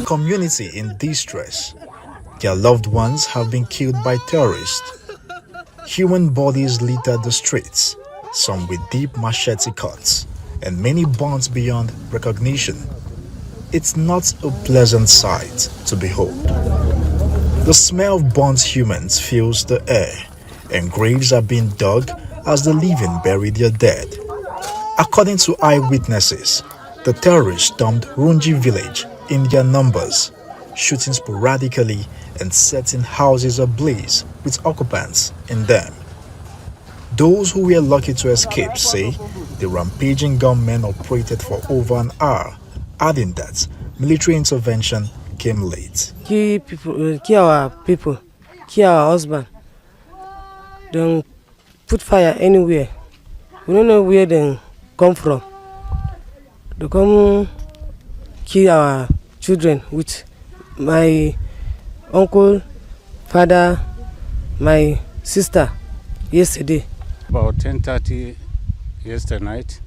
Community in distress. Their loved ones have been killed by terrorists. Human bodies litter the streets, some with deep machete cuts, and many burnt beyond recognition. It's not a pleasant sight to behold. The smell of burnt humans fills the air, and graves are being dug as the living bury their dead. According to eyewitnesses, the terrorists stormed Brgie village in their numbers, shooting sporadically and setting houses ablaze with occupants in them. Those who were lucky to escape say the rampaging gunmen operated for over an hour, adding that military intervention came late. Kill our people, kill our husband. Don't put fire anywhere. We don't know where they come from. They come kill our children with my uncle, father, my sister yesterday. About 10:30 yesterday night,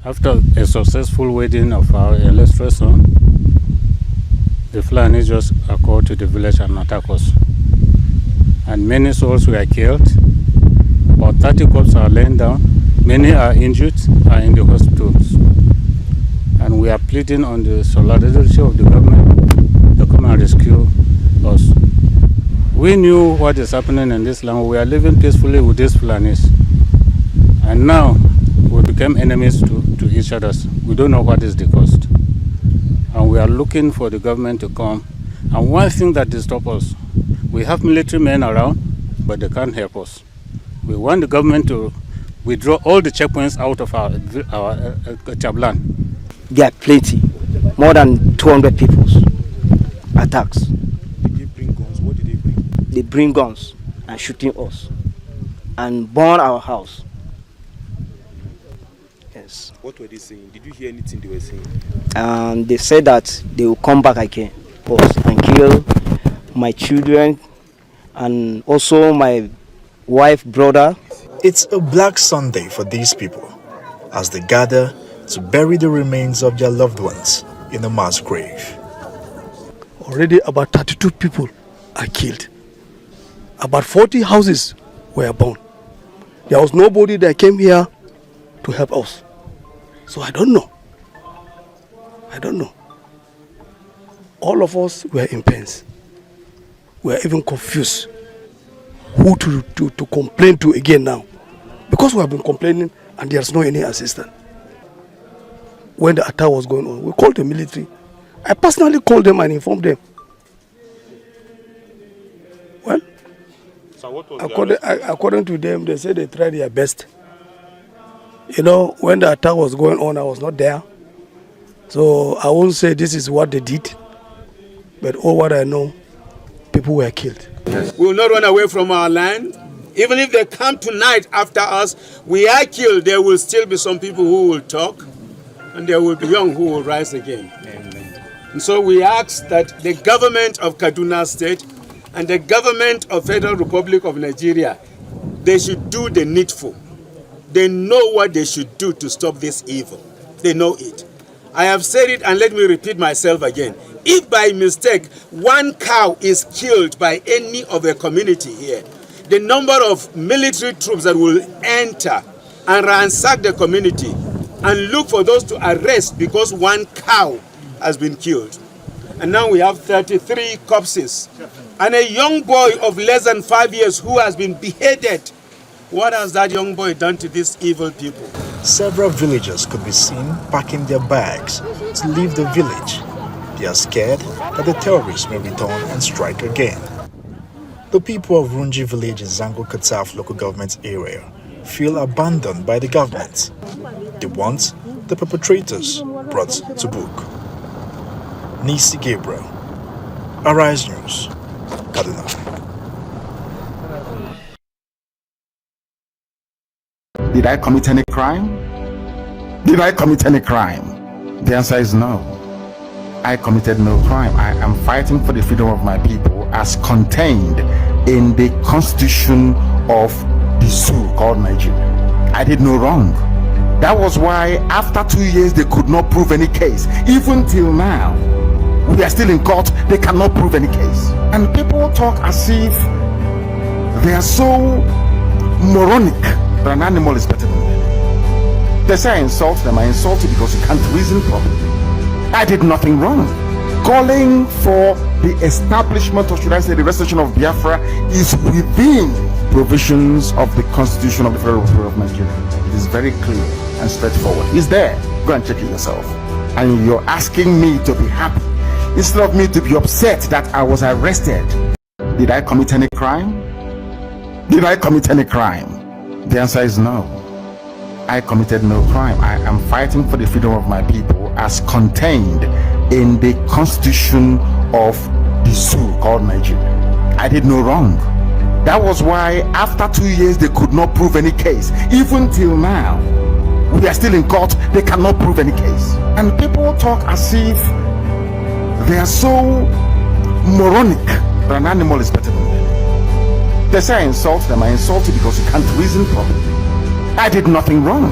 after a successful wedding of our illustrious son, the Fulani just occurred to the village and attacked us. And many souls were killed. About 30 corpses are laying down. Many are injured, are in the hospitals. And we are pleading on the solidarity of the government to come and rescue us. We knew what is happening in this land. We are living peacefully with these Fulanis. And now we became enemies to each other. We don't know what is the cost. And we are looking for the government to come. And one thing that disturbs us, we have military men around, but they can't help us. We want the government to withdraw all the checkpoints out of our Chablan. There are plenty, more than 200 people's attacks. Did they bring guns? What did they bring? They bring guns and shooting us and burn our house. Yes. What were they saying? Did you hear anything they were saying? They said that they will come back again, us, and kill my children and also my wife, brother. It's a black Sunday for these people as they gather to bury the remains of their loved ones in a mass grave. Already about 32 people are killed. About 40 houses were burned. There was nobody that came here to help us. So I don't know. All of us were in pains. We are even confused who to complain to again now. Because we have been complaining and there's no any assistance. When the attack was going on, we called the military. I personally called them and informed them. Well, So what was according to them, they said they tried their best. You know, when the attack was going on, I was not there. So I won't say this is what they did. But all what I know, people were killed. We will not run away from our land. Even if they come tonight after us, we are killed, there will still be some people who will talk, and there will be young who will rise again. Amen. And so we ask that the government of Kaduna State and the government of Federal Republic of Nigeria, they should do the needful. They know what they should do to stop this evil. They know it. I have said it, and let me repeat myself again. If by mistake one cow is killed by any of the community here, the number of military troops that will enter and ransack the community and look for those to arrest because one cow has been killed. And now we have 33 corpses and a young boy of less than 5 years who has been beheaded. What has that young boy done to these evil people? Several villagers could be seen packing their bags to leave the village. They are scared that the terrorists may return and strike again. The people of Brgie village in Zango Kataf local government area feel abandoned by the government. They want the perpetrators brought to book. Nisi Gabriel, Arise News, Kaduna. Did I commit any crime? Did I commit any crime? The answer is no. I committed no crime. I am fighting for the freedom of my people as contained in the constitution of the zoo called Nigeria. I did no wrong. That was why after 2 years they could not prove any case. Even till now, we are still in court, they cannot prove any case. And people talk as if they are so moronic that an animal is better than them. They say I insult them. I insult you because you can't reason properly. I did nothing wrong. Calling for the establishment, or should I say the restoration of Biafra, is within provisions of the Constitution of the Federal Republic of Nigeria. It is very clear and straightforward. It's there. Go and check it yourself. And you're asking me to be happy instead of me to be upset that I was arrested. Did I commit any crime? Did I commit any crime? The answer is no. I committed no crime. I am fighting for the freedom of my people as contained in the Constitution of the zoo called Nigeria. I did no wrong. That was why after 2 years they could not prove any case. Even till now, we are still in court, they cannot prove any case. And people talk as if they are so moronic that an animal is better than them. They say I insult them. I insult you because you can't reason properly. I did nothing wrong.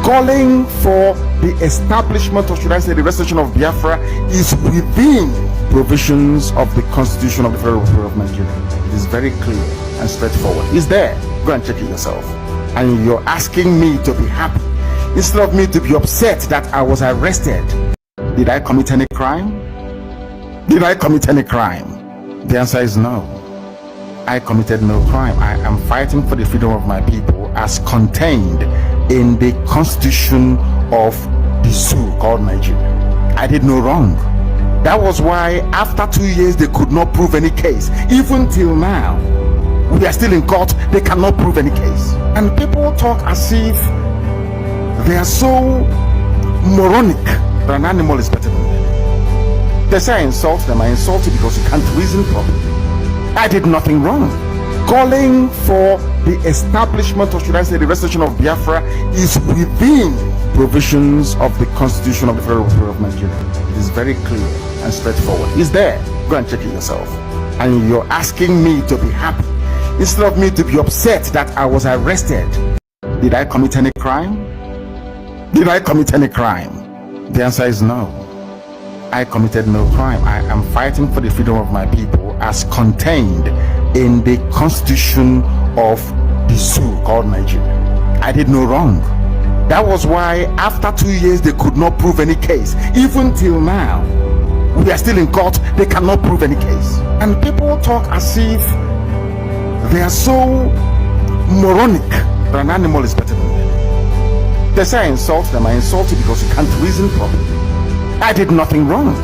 Calling for the establishment, or should I say the restoration of Biafra, is within provisions of the Constitution of the Federal Republic of Nigeria. It is very clear and straightforward. It's there. Go and check it yourself. And you're asking me to be happy instead of me to be upset that I was arrested. Did I commit any crime? Did I commit any crime? The answer is no. I committed no crime. I am fighting for the freedom of my people as contained in the Constitution of the zoo called Nigeria. I did no wrong. That was why after 2 years they could not prove any case. Even till now, we are still in court, they cannot prove any case. And people talk as if they are so moronic that an animal is better than them. They say I insult them. I insult you because you can't reason properly. I did nothing wrong. Calling for the establishment, or should I say the restoration of Biafra, is within provisions of the Constitution of the Federal Republic of Nigeria. It is very clear and straightforward. It's there. Go and check it yourself. And you're asking me to be happy instead of me to be upset that I was arrested. Did I commit any crime? Did I commit any crime? The answer is no. I committed no crime. I am fighting for the freedom of my people as contained in the Constitution of the zoo called Nigeria. I did no wrong. That was why after 2 years they could not prove any case. Even till now, we are still in court, they cannot prove any case. And people talk as if they are so moronic that an animal is better than them. They say I insult them. I insult you because you can't reason properly. I did nothing wrong.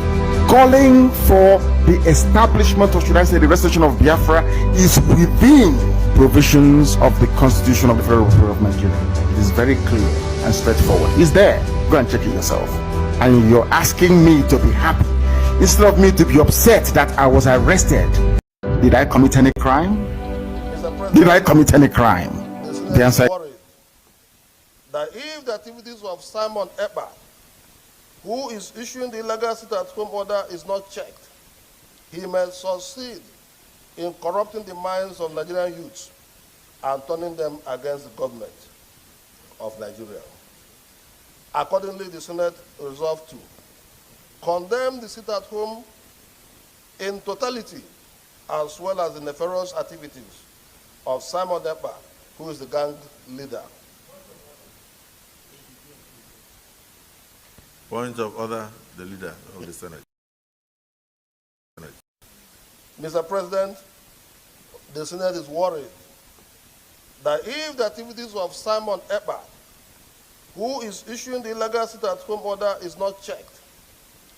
Calling for the establishment, or should I say the restoration of Biafra, is within provisions of the Constitution of the Federal Republic of Nigeria. It is very clear and straightforward. It's there. Go and check it yourself. And you're asking me to be happy instead of me to be upset that I was arrested. Did I commit any crime? Did I commit any crime? The answer is that if the activities of Simon Ekpa, who is issuing the illegal sit-at-home order, is not checked, he may succeed in corrupting the minds of Nigerian youths and turning them against the government of Nigeria. Accordingly, the Senate resolved to condemn the sit-at-home in totality, as well as the nefarious activities of Simon Ekpa, who is the gang leader. Point of order, the leader of the Senate. Mr. President, the Senate is worried that if the activities of Simon Ekpa, who is issuing the illegal sit-at-home order, is not checked,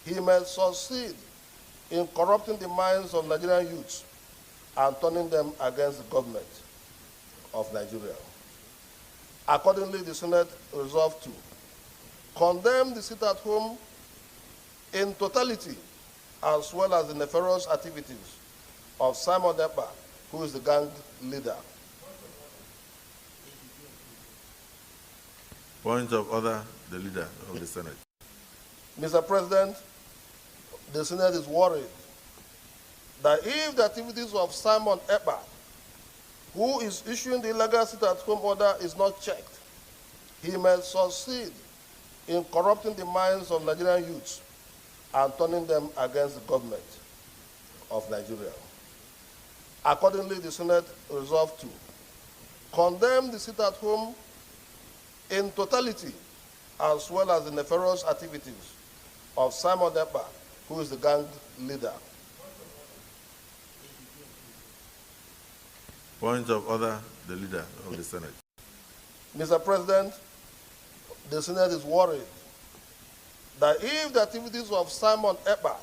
he may succeed in corrupting the minds of Nigerian youths and turning them against the government of Nigeria. Accordingly, the Senate resolved to condemn the sit-at-home in totality, as well as the nefarious activities of Simon Ekpa, who is the gang leader. Point of order, the leader of the Senate. Mr. President, the Senate is worried that if the activities of Simon Ekpa, who is issuing the illegal sit-at-home order, is not checked, he may succeed in corrupting the minds of Nigerian youths and turning them against the government of Nigeria. Accordingly, the Senate resolved to condemn the sit-at-home in totality, as well as the nefarious activities of Simon Ekpa, who is the gang leader. Point of order, the leader of the Senate. Mr. President, the Senate is worried that if the activities of Simon Ekpa,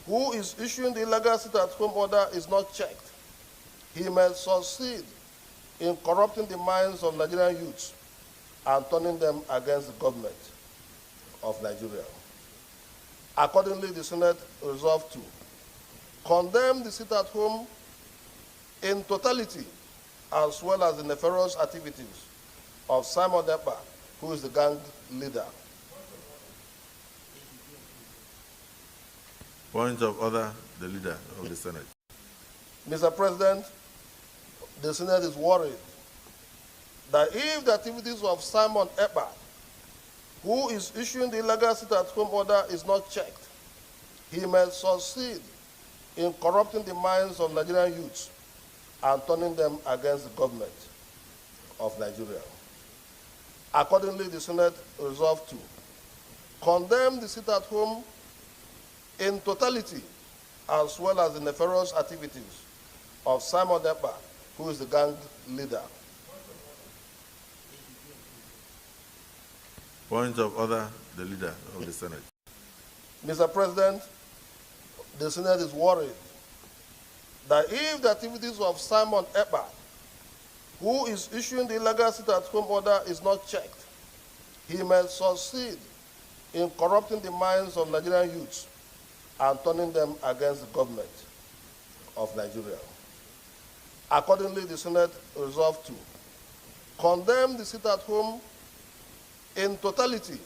who is issuing the illegal sit-at-home order, is not checked, he may succeed in corrupting the minds of Nigerian youths and turning them against the government of Nigeria. Accordingly, the Senate resolved to condemn the sit-at-home in totality, as well as the nefarious activities of Simon Ekpa, who is the gang leader. Point of order, the leader of the Senate. Mr. President, the Senate is worried that if the activities of Simon Ekpa, who is issuing the illegal sit-at-home order, is not checked, he may succeed in corrupting the minds of Nigerian youths and turning them against the government of Nigeria. Accordingly, the Senate resolved to condemn the sit-at-home in totality, as well as the nefarious activities of Simon Ekpa, who is the gang leader. Point of order, the leader of the Senate. Mr. President, the Senate is worried that if the activities of Simon Ekpa, who is issuing the illegal sit-at-home order, is not checked, he may succeed in corrupting the minds of Nigerian youths and turning them against the government of Nigeria. Accordingly, the Senate resolved to condemn the sit-at-home in totality,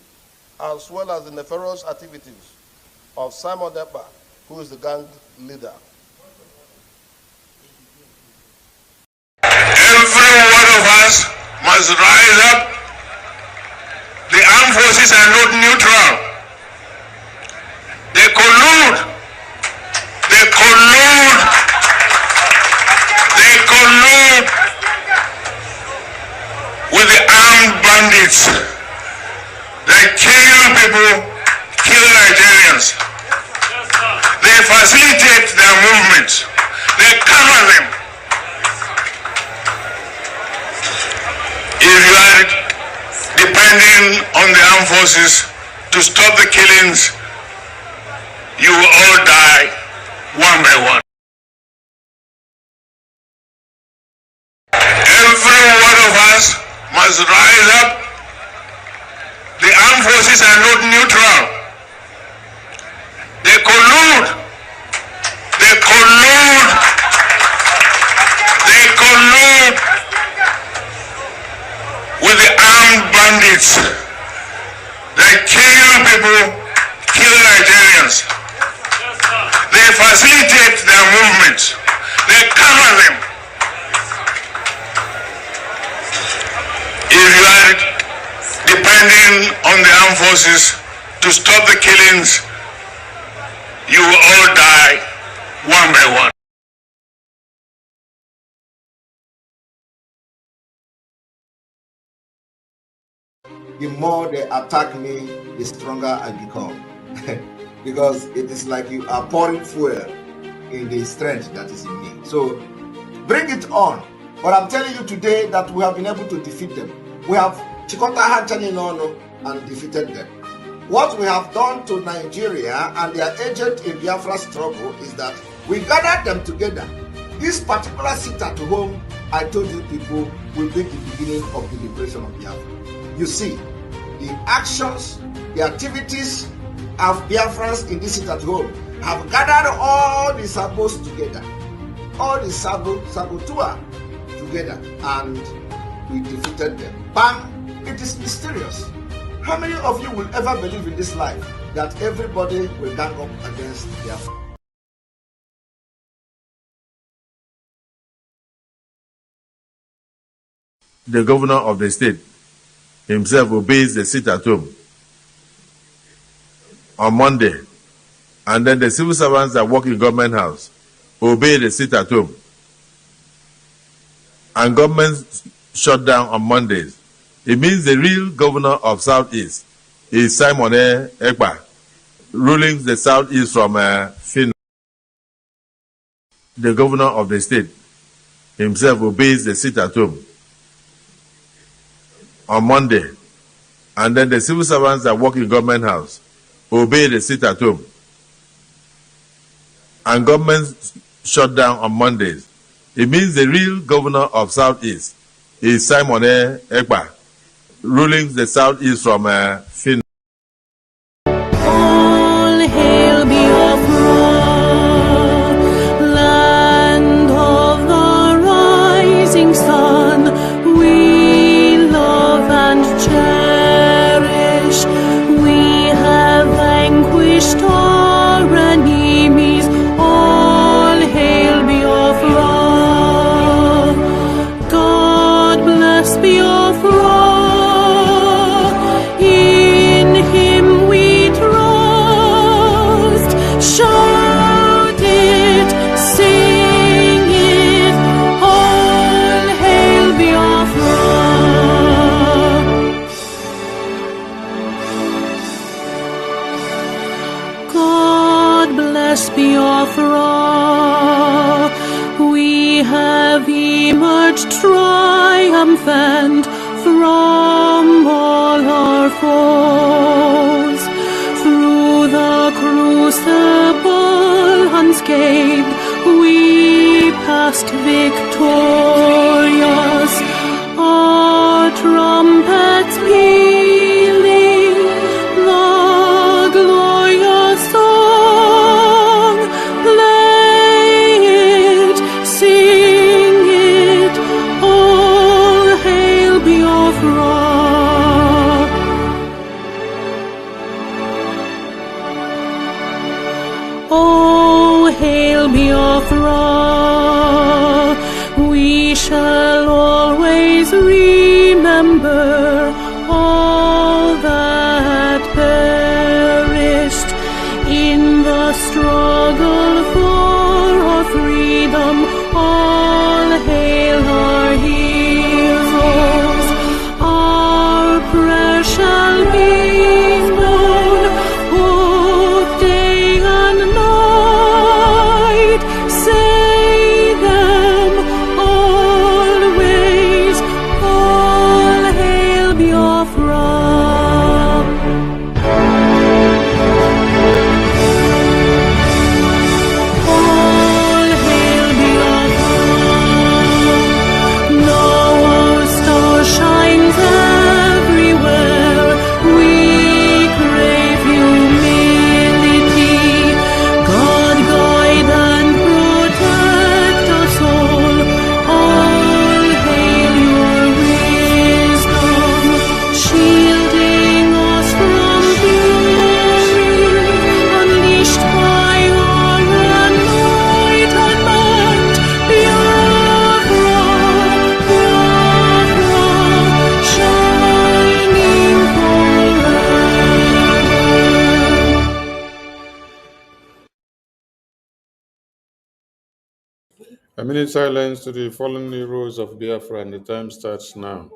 as well as the nefarious activities of Simon Ekpa, who is the gang leader. Every one of us must rise up. The armed forces are not neutral. They collude. They collude. They collude with the armed bandits. They kill people, kill Nigerians. They facilitate their movements. They cover them. If you are depending on the armed forces to stop the killings, you will all die one by one. Every one of us must rise up. The armed forces are not neutral. They collude. They collude. They collude with the armed bandits. They kill people, kill Nigerians. They facilitate their movements. They cover them. If you are depending on the armed forces to stop the killings, you will all die one by one. The more they attack me, the stronger I become. Because it is like you are pouring fuel in the strength that is in me. So bring it on. But I'm telling you today that we have been able to defeat them. We have Chikota Hanchani and defeated them. What we have done to Nigeria and their agent in Biafra struggle is that we gathered them together. This particular sit-at-home, I told you people, will be the beginning of the liberation of Biafra. You see, the actions, the activities of Biafrans in this sit-at-home have gathered all the sabos together, all the saboteur together, and we defeated them. Bam! It is mysterious. How many of you will ever believe in this life that everybody will gang up against Biafra? The governor of the state himself obeys the sit at home on Monday, and then the civil servants that work in government house obey the sit at home, and government shut down on Mondays, it means the real governor of Southeast is Simon Ekpa, ruling the Southeast from Finland. The governor of the state himself obeys the sit at home on Monday, and then the civil servants that work in government house obey the sit at home, and government shut down on Mondays. It means the real governor of Southeast is Simon Ekpa, ruling the Southeast from Finland. All hail Biafra, land of the rising sun. We love and cherish. We have vanquished our enemies. All hail Biafra. God bless Biafra. In him we trust. Shout it, sing it. All hail Biafra. God bless Biafra. We have emerged triumphant from all our foes. Through the crucible unscathed, we passed victorious. Our trumpets pealing the glorious song. Play it, sing it, all hail Biafra. Oh, hail Biafra. We shall always remember all that perished in the struggle for our freedom. All hail our heroes. Our prayer shall be known both day and night. Say them always. All hail Biafra. All hail Biafra. Now our star shines everywhere. We crave humility. God guide and protect us all. All hail your wisdom, shielding us from fury, unleashed by our enlightenment. Biafra, Biafra, shining forever. A minute silence to the fallen heroes of Biafra, and the time starts now.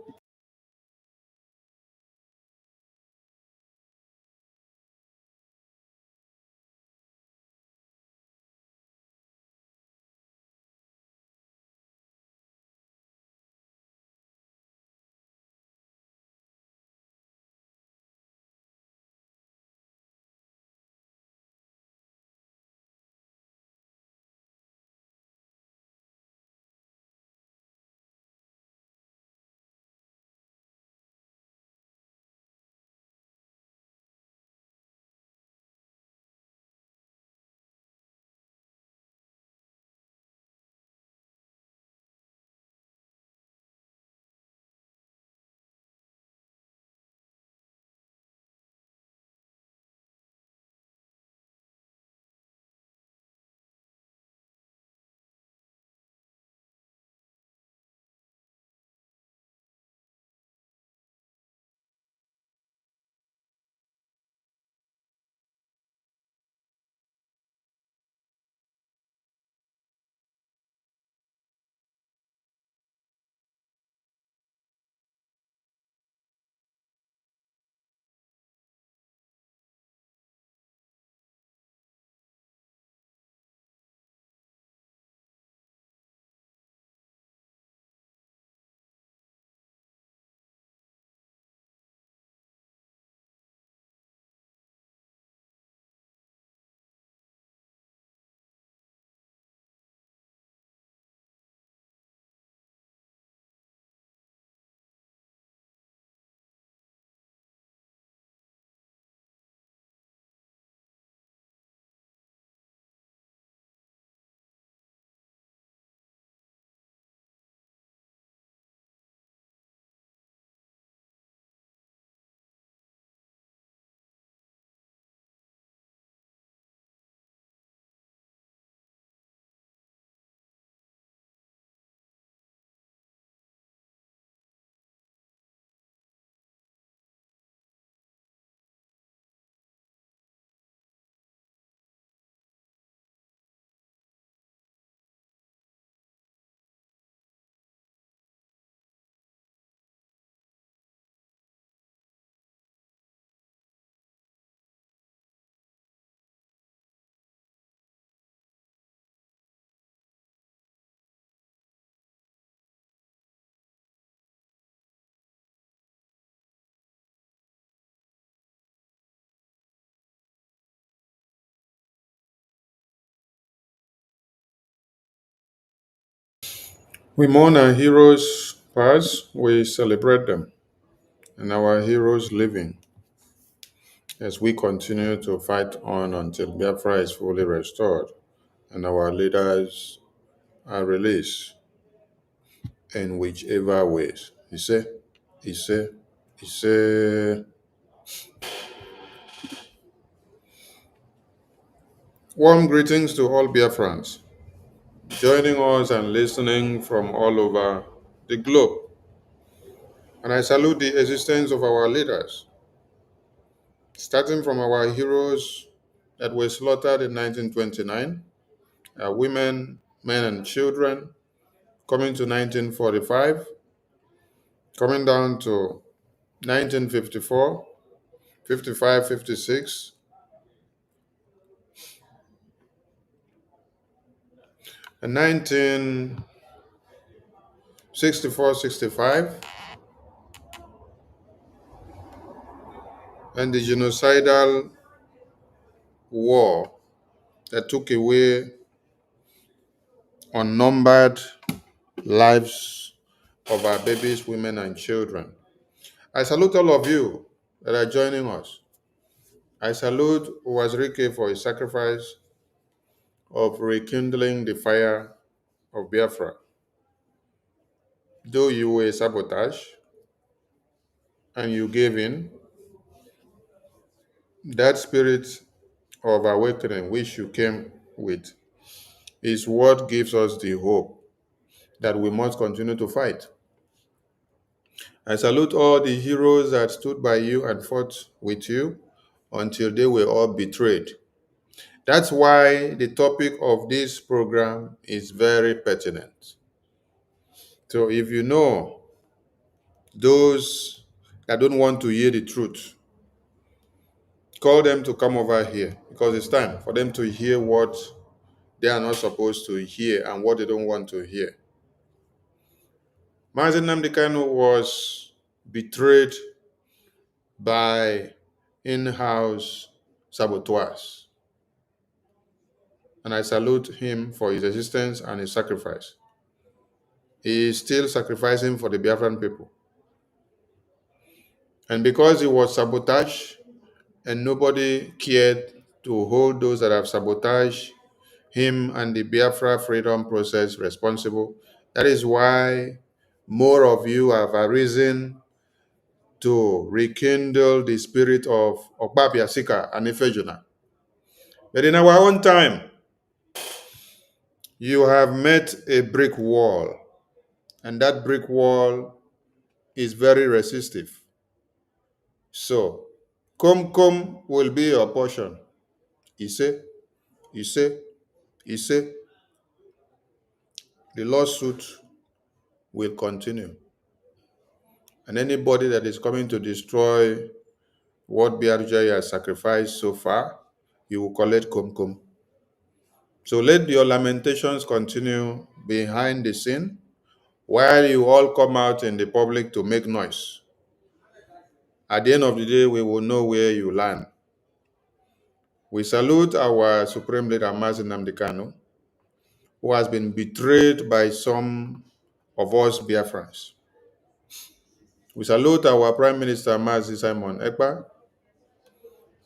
We mourn our heroes past, we celebrate them, and our heroes living as we continue to fight on until Biafra is fully restored and our leaders are released in whichever ways. He say, he say, warm greetings to all Biafrans joining us and listening from all over the globe. And I salute the existence of our leaders, starting from our heroes that were slaughtered in 1929, our women, men, and children, coming to 1945, coming down to 1954, 55, 56, and 1964, 65, and the genocidal war that took away unnumbered lives of our babies, women, and children. I salute all of you that are joining us. I salute Wazirike for his sacrifice of rekindling the fire of Biafra. Though you were sabotage and you gave in, that spirit of awakening which you came with is what gives us the hope that we must continue to fight. I salute all the heroes that stood by you and fought with you until they were all betrayed. That's why the topic of this program is very pertinent. So if you know those that don't want to hear the truth, call them to come over here because it's time for them to hear what they are not supposed to hear and what they don't want to hear. Nnamdi Kanu was betrayed by in-house saboteurs, and I salute him for his existence and his sacrifice. He is still sacrificing for the Biafran people. And because he was sabotaged and nobody cared to hold those that have sabotaged him and the Biafra freedom process responsible, that is why more of you have arisen to rekindle the spirit of Okpapiasika and Ifejuna. But in our own time, you have met a brick wall, and that brick wall is very resistive. So, come will be your portion. Ise, Ise, Ise. The lawsuit will continue. And anybody that is coming to destroy what BRJ has sacrificed so far, you will collect come. So let your lamentations continue behind the scene while you all come out in the public to make noise. At the end of the day, we will know where you land. We salute our Supreme Leader, Nnamdi Kanu, who has been betrayed by some of us Biafrans. We salute our Prime Minister, Mazi Simon Ekpa,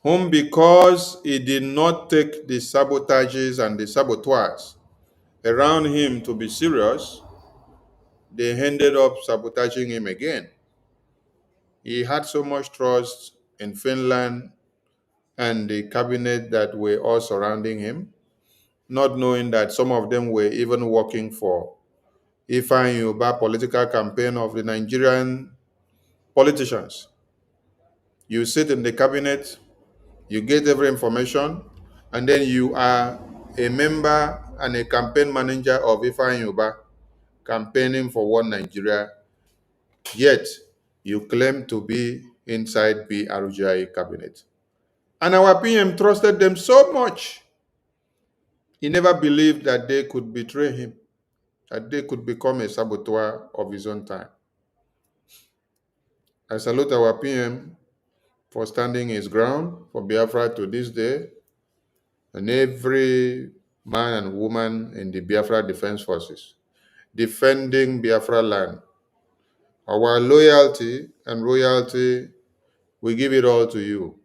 whom because he did not take the sabotages and the saboteurs around him to be serious, they ended up sabotaging him again. He had so much trust in Finland and the cabinet that were all surrounding him, not knowing that some of them were even working for Ifeanyi Uba political campaign of the Nigerian politicians. You sit in the cabinet, you get every information, and then you are a member and a campaign manager of Ifeanyi Uba campaigning for one Nigeria, yet you claim to be inside BRGI cabinet. And our PM trusted them so much. He never believed that they could betray him, that they could become a saboteur of his own time. I salute our PM for standing his ground for Biafra to this day, and every man and woman in the Biafra Defense Forces. defending Biafra land. Our loyalty and royalty, we give it all to you.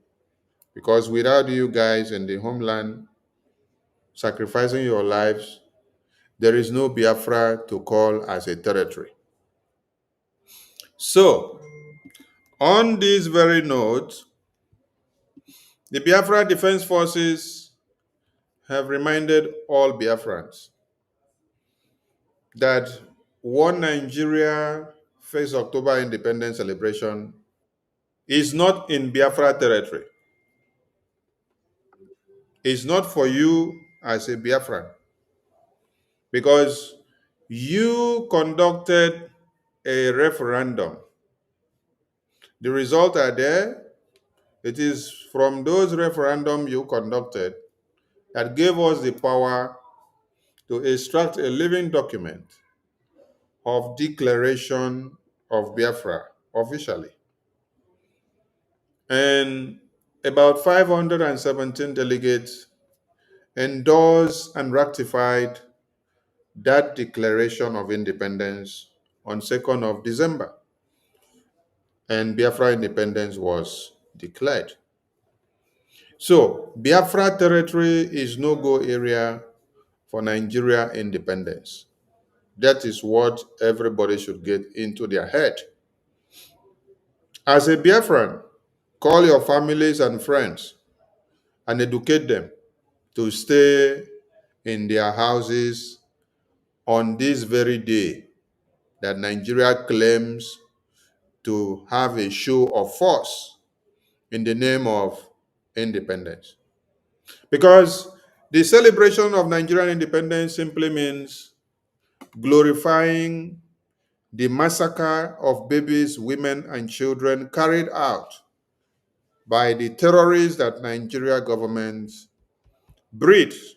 Because without you guys in the homeland sacrificing your lives, there is no Biafra to call as a territory. So, on this very note, the Biafra Defense Forces have reminded all Biafrans that One Nigeria First October Independence Celebration is not in Biafra territory. It's not for you as a Biafran, because you conducted a referendum. The results are there. It is from those referendum you conducted that gave us the power to extract a living document of declaration of Biafra officially. And about 517 delegates endorsed and ratified that declaration of independence on 2nd of December. And Biafra independence was declared. So, Biafra territory is no-go area for Nigeria independence. That is what everybody should get into their head. As a Biafran, call your families and friends and educate them to stay in their houses on this very day that Nigeria claims to have a show of force in the name of independence. Because the celebration of Nigerian independence simply means glorifying the massacre of babies, women, and children carried out by the terrorists that Nigeria government breeds.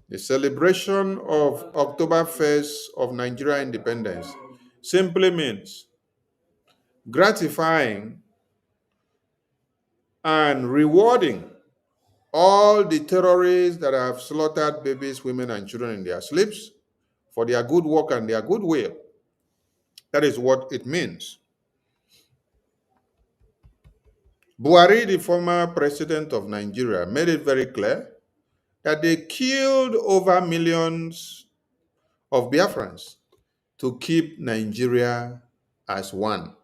The celebration of October 1st of Nigeria independence simply means gratifying and rewarding all the terrorists that have slaughtered babies, women, and children in their sleeps for their good work and their goodwill. That is what it means. Buhari, the former president of Nigeria, made it very clear that they killed over millions of Biafrans to keep Nigeria as one.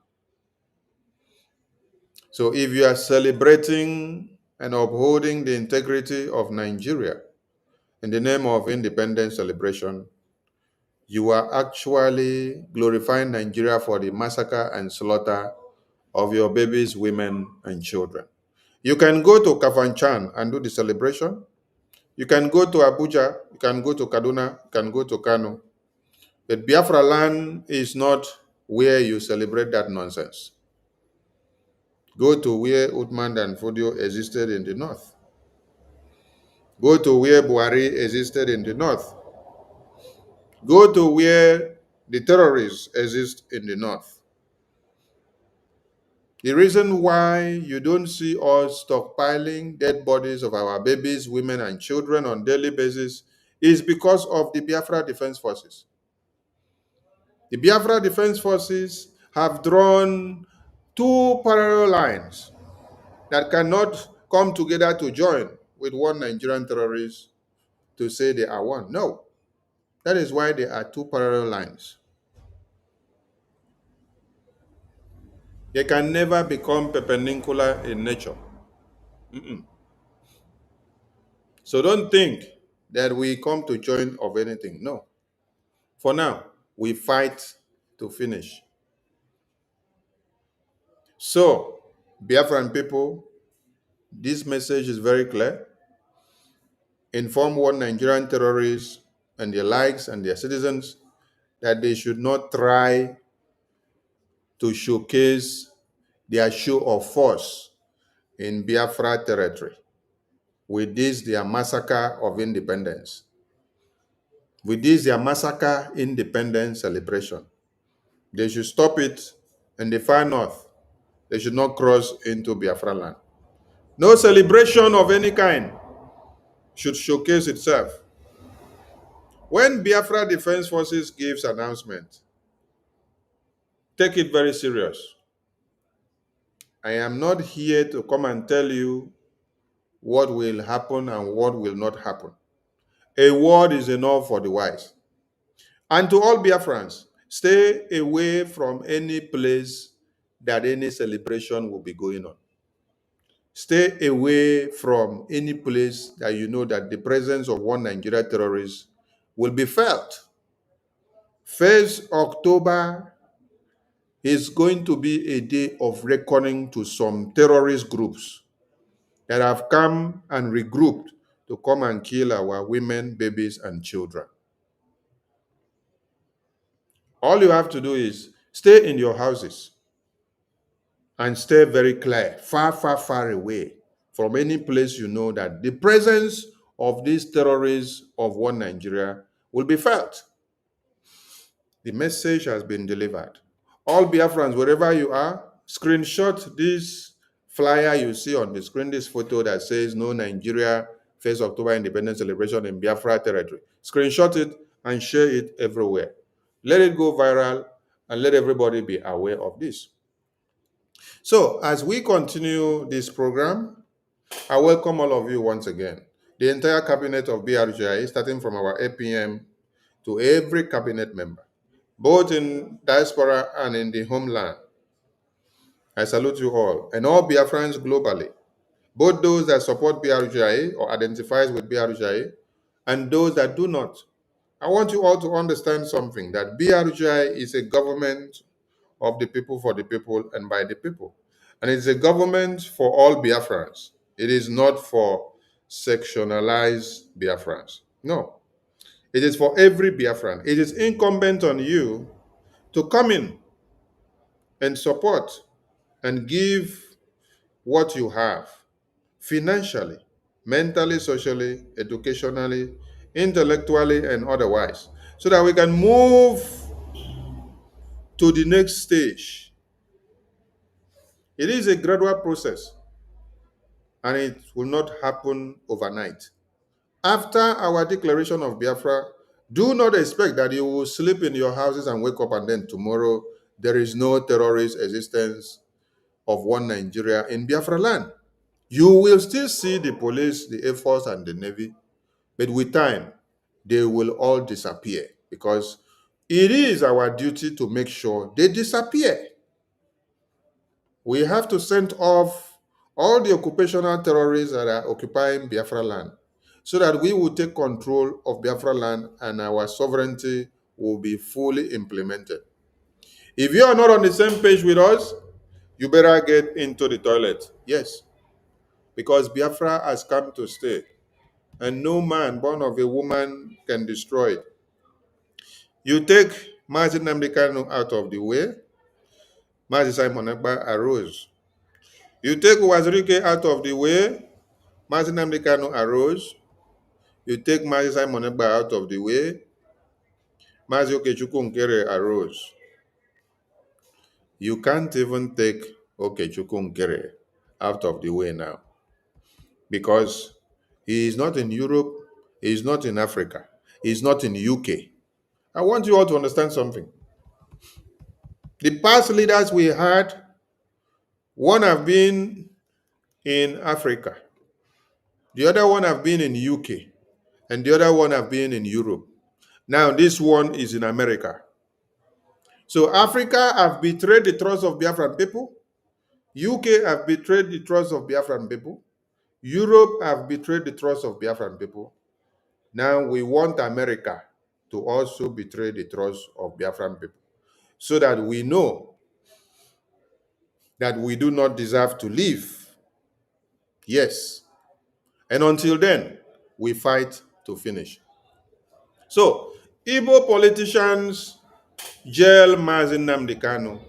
So if you are celebrating and upholding the integrity of Nigeria in the name of independence celebration, you are actually glorifying Nigeria for the massacre and slaughter of your babies, women, and children. You can go to Kafanchan and do the celebration. You can go to Abuja, you can go to Kaduna, you can go to Kanu. But Biafra land is not where you celebrate that nonsense. Go to where Uthman and Fodio existed in the north. Go to where Buhari existed in the north. Go to where the terrorists exist in the north. The reason why you don't see us stockpiling dead bodies of our babies, women, and children on a daily basis is because of the Biafra Defense Forces. The Biafra Defense Forces have drawn two parallel lines that cannot come together to join with one Nigerian terrorist to say they are one. No. That is why there are two parallel lines. They can never become perpendicular in nature. So don't think that we come to join of anything. No. For now, we fight to finish. So, Biafran people, this message is very clear. Inform one Nigerian terrorists and their likes and their citizens that they should not try to showcase their show of force in Biafra territory with this their massacre of independence. With this their massacre independence celebration. They should stop it in the far north. They should not cross into Biafra land. No celebration of any kind should showcase itself When Biafra Defense Forces gives announcement, take it very serious. I am not here to come and tell you what will happen and what will not happen. A word is enough for the wise. And to all Biafrans, stay away from any place that any celebration will be going on. Stay away from any place that you know that the presence of one Nigeria terrorist will be felt. 1st October is going to be a day of reckoning to some terrorist groups that have come and regrouped to come and kill our women, babies, and children. All you have to do is stay in your houses and stay very clear, far, far, far away from any place you know that the presence of these terrorists of one Nigeria will be felt. The message has been delivered. All Biafrans, wherever you are, screenshot this flyer you see on the screen, this photo that says No Nigeria 1st October Independence Celebration in Biafra territory. Screenshot it and share it everywhere. Let it go viral and let everybody be aware of this. So, as we continue this program, I welcome all of you once again. The entire cabinet of BRGI, starting from our APM to every cabinet member, both in diaspora and in the homeland. I salute you all, and all Biafrans globally, both those that support BRGI or identifies with BRGI, and those that do not. I want you all to understand something, that BRGI is a government of the people, for the people, and by the people. And it's a government for all Biafrans. It is not for sectionalized Biafrans. No. It is for every Biafran. It is incumbent on you to come in and support and give what you have financially, mentally, socially, educationally, intellectually, and otherwise, so that we can move to the next stage. It is a gradual process, and it will not happen overnight. After our declaration of Biafra, do not expect that you will sleep in your houses and wake up and then tomorrow there is no terrorist existence of one Nigeria in Biafra land. You will still see the police, the Air Force, and the Navy, but with time, they will all disappear, because it is our duty to make sure they disappear. We have to send off all the occupational terrorists that are occupying Biafra land, so that we will take control of Biafra land and our sovereignty will be fully implemented. If you are not on the same page with us, you better get into the toilet. Yes, because Biafra has come to stay, and no man born of a woman can destroy it. You take Nnamdi Kanu out of the way, Mazi Simon Ekpa arose. You take Wazirike out of the way, Nnamdi Kanu arose. You take Mazi Simon Ekpa out of the way, Mazi Okechukwu Nkere arose. You can't even take Okechukwu Nkere out of the way now, because he is not in Europe, he is not in Africa, he is not in the UK. I want you all to understand something. The past leaders we had, one have been in Africa, the other one have been in UK, and the other one have been in Europe. Now this one is in America. So Africa have betrayed the trust of Biafran people, UK have betrayed the trust of Biafran people, Europe have betrayed the trust of Biafran people. Now we want America to also betray the trust of Biafran people, so that we know that we do not deserve to live. Yes. And until then, we fight to finish. So, Igbo politicians jail Mazi Nnamdi Kanu,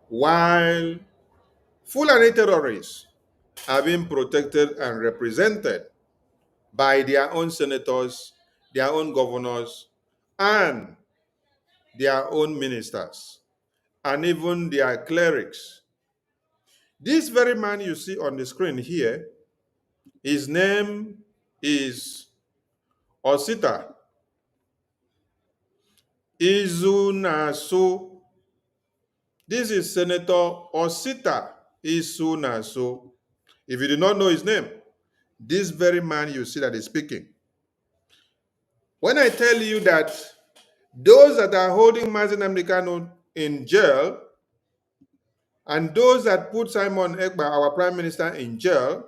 while Fulani terrorists are being protected and represented by their own senators, their own governors, and their own ministers, and even their clerics. This very man you see on the screen here, his name is Osita Izunaso. This is Senator Osita Isunaso. If you do not know his name, this very man you see that is speaking. When I tell you that those that are holding Nnamdi Kanu in jail and those that put Simon Ekpa, our prime minister, in jail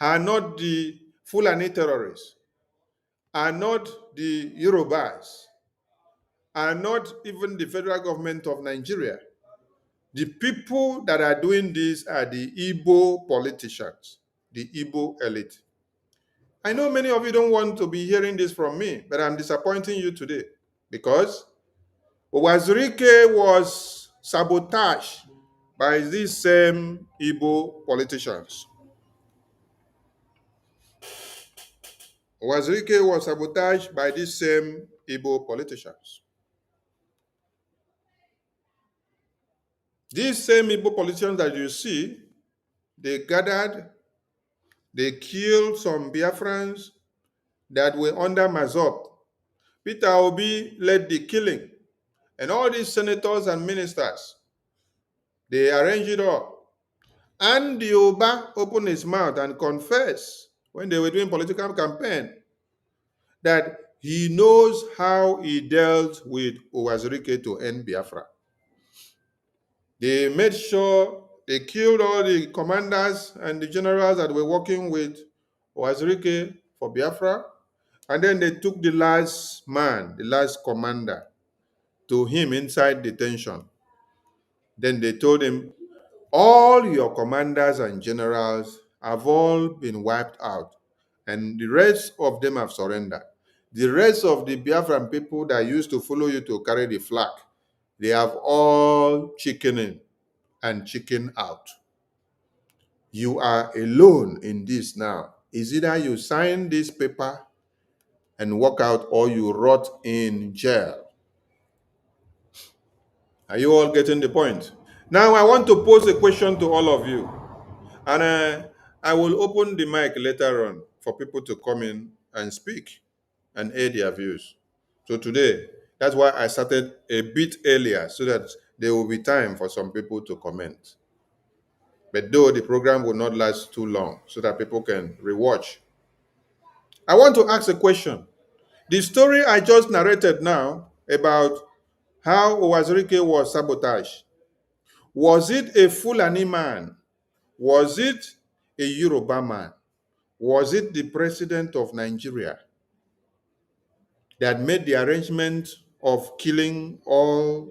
are not the Fulani terrorists, are not the Yorubas, are not even the federal government of Nigeria. The people that are doing this are the Igbo politicians, the Igbo elite. I know many of you don't want to be hearing this from me, but I'm disappointing you today because Owazurike was sabotaged by these same Igbo politicians. Owazurike was sabotaged by these same Igbo politicians. These same Igbo politicians that you see, they gathered, they killed some Biafrans that were under Mazop. Peter Obi led the killing. And all these senators and ministers, they arranged it all. And the Oba opened his mouth and confessed when they were doing political campaign that he knows how he dealt with Owazurike to end Biafra. They made sure they killed all the commanders and the generals that were working with Owazurike for Biafra. And then they took the last man, the last commander, to him inside detention. Then they told him, all your commanders and generals have all been wiped out, and the rest of them have surrendered. The rest of the Biafran people that used to follow you to carry the flag, they have all chicken in and chicken out. You are alone in this now. Is either you sign this paper and walk out or you rot in jail. Are you all getting the point? Now I want to pose a question to all of you. And I will open the mic later on for people to come in and speak and air their views. So today, that's why I started a bit earlier so that there will be time for some people to comment. But though the program will not last too long so that people can rewatch. I want to ask a question. The story I just narrated now about how Owazurike was sabotaged, was it a Fulani man? Was it a Yoruba man? Was it the president of Nigeria that made the arrangement of killing all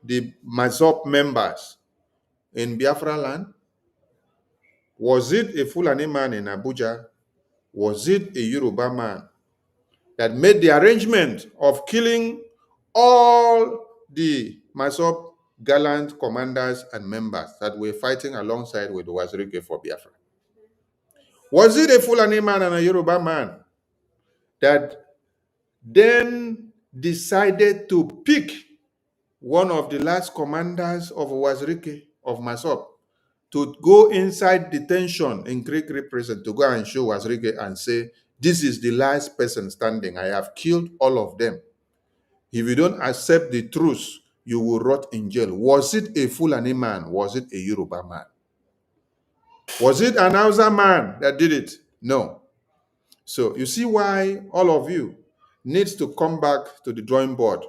the Mazop members in Biafra land? Was it a Fulani man in Abuja? Was it a Yoruba man that made the arrangement of killing all the Mazop gallant commanders and members that were fighting alongside with Owazurike for Biafra? Was it a Fulani man and a Yoruba man that then decided to pick one of the last commanders of Owazurike of Mazop to go inside detention in Krikri prison to go and show Owazurike and say, this is the last person standing. I have killed all of them. If you don't accept the truth, you will rot in jail. Was it a Fulani man? Was it a Yoruba man? Was it an Hausa man that did it? No. So you see why all of you needs to come back to the drawing board,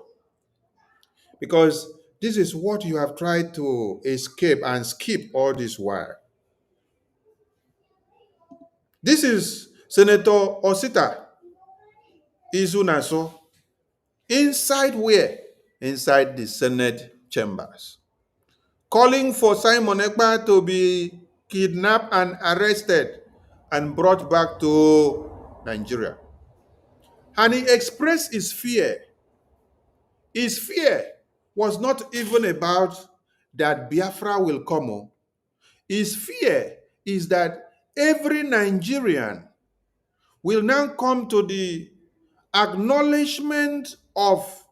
because this is what you have tried to escape and skip all this while. This is Senator Osita Izunaso inside where? Inside the Senate chambers, calling for Simon Ekpa to be kidnapped and arrested and brought back to Nigeria. And he expressed his fear. His fear was not even about that Biafra will come. His fear is that every Nigerian will now come to the acknowledgement of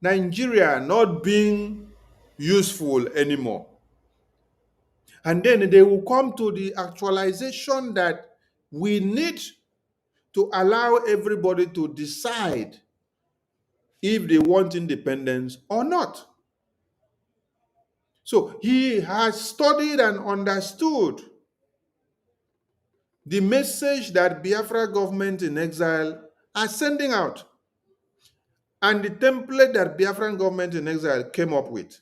Nigeria not being useful anymore. And then they will come to the actualization that we need to allow everybody to decide if they want independence or not. So he has studied and understood the message that Biafra government in exile are sending out and the template that Biafran government in exile came up with.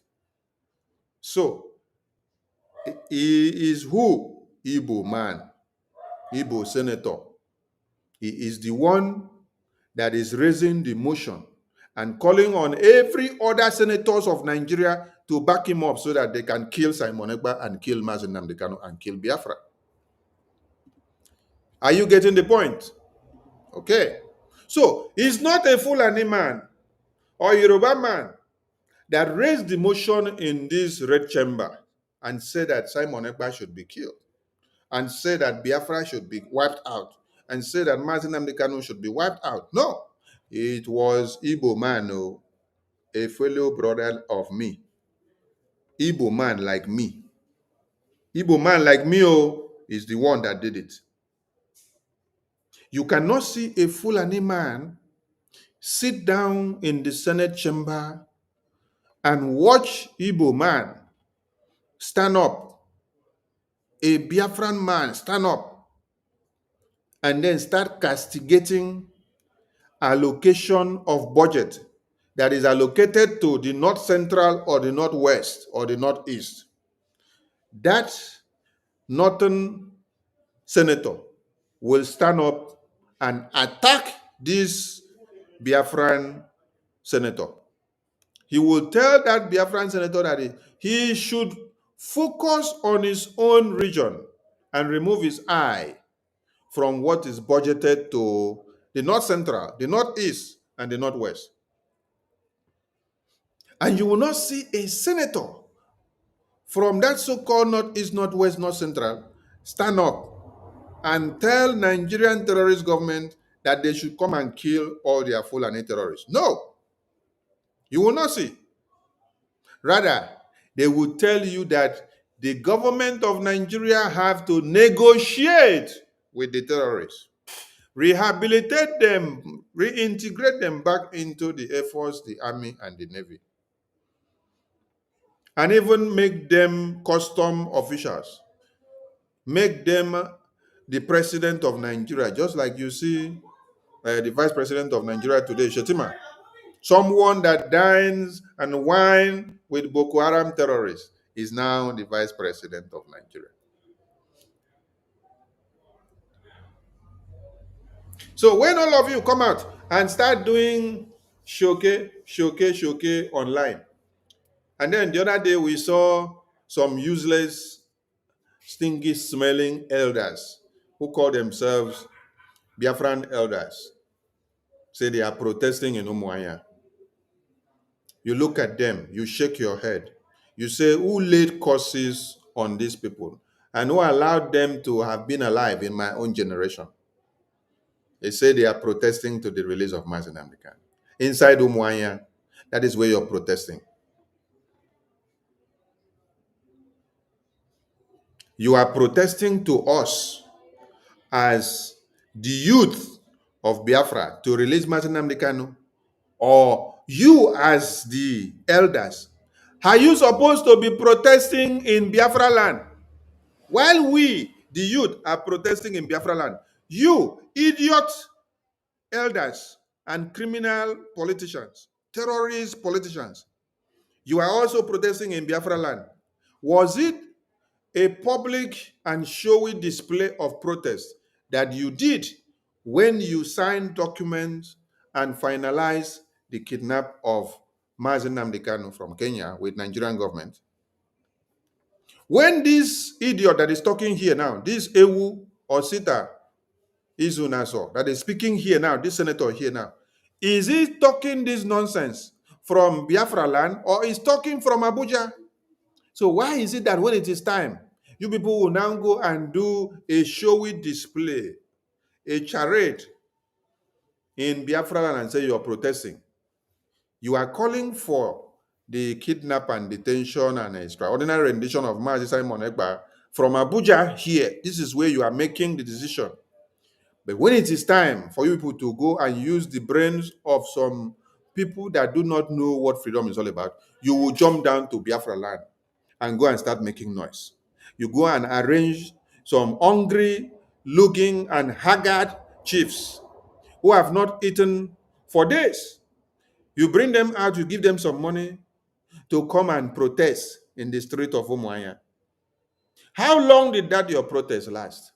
So he is who? Igbo man, Igbo senator. He is the one that is raising the motion and calling on every other senators of Nigeria to back him up so that they can kill Simon Ekpa and kill Mazi Nnamdi Kanu and kill Biafra. Are you getting the point? Okay. So he's not a Fulani man or Yoruba man that raised the motion in this red chamber and said that Simon Ekpa should be killed and said that Biafra should be wiped out and said that Mazi Nnamdi Kanu should be wiped out. No, it was Igbo man, a fellow brother of me. Igbo man like me. Igbo man like me, is the one that did it. You cannot see a Fulani man sit down in the Senate chamber and watch Igbo man stand up, a Biafran man stand up, and then start castigating allocation of budget that is allocated to the North Central or the Northwest or the Northeast. That northern senator will stand up and attack this Biafran senator. He will tell that Biafran senator that he should focus on his own region and remove his eye from what is budgeted to the North Central, the Northeast, and the Northwest. And you will not see a senator from that so-called Northeast, Northwest, North Central stand up and tell Nigerian terrorist government that they should come and kill all their Fulani terrorists. No, you will not see. Rather, they will tell you that the government of Nigeria have to negotiate with the terrorists, rehabilitate them, reintegrate them back into the Air Force, the Army, and the Navy, and even make them custom officials, make them the president of Nigeria, just like you see the vice president of Nigeria today, Shetima. Someone that dines and wines with Boko Haram terrorists is now the vice president of Nigeria. So when all of you come out and start doing shoke online, and then the other day we saw some useless, stinky smelling elders who call themselves Biafran elders, say they are protesting in Umuahia. You look at them, you shake your head. You say, who laid curses on these people and who allowed them to have been alive in my own generation? They say they are protesting to the release of Mazi Nnamdi Kanu. Inside Umuahia, that is where you're protesting. You are protesting to us as the youth of Biafra to release Mazi Nnamdi Kanu, or you as the elders. Are you supposed to be protesting in Biafra land? While we, the youth, are protesting in Biafra land, you, idiot elders and criminal politicians, terrorist politicians, you are also protesting in Biafra land. Was it a public and showy display of protest that you did when you signed documents and finalized the kidnap of Mazi Nnamdi Kanu from Kenya with Nigerian government? When this idiot that is talking here now, this Ewu or Sita Izunaso that is speaking here now, this senator here now, is he talking this nonsense from Biafra land or is talking from Abuja? So why is it that when it is time, you people will now go and do a showy display, a charade in Biafra land and say you are protesting? You are calling for the kidnap and detention and extraordinary rendition of Mazi Simon Ekpa from Abuja here. This is where you are making the decision. But when it is time for you people to go and use the brains of some people that do not know what freedom is all about, you will jump down to Biafra land and go and start making noise. You go and arrange some hungry looking and haggard chiefs who have not eaten for days. You bring them out, you give them some money to come and protest in the street of Umuahia. How long did that your protest last?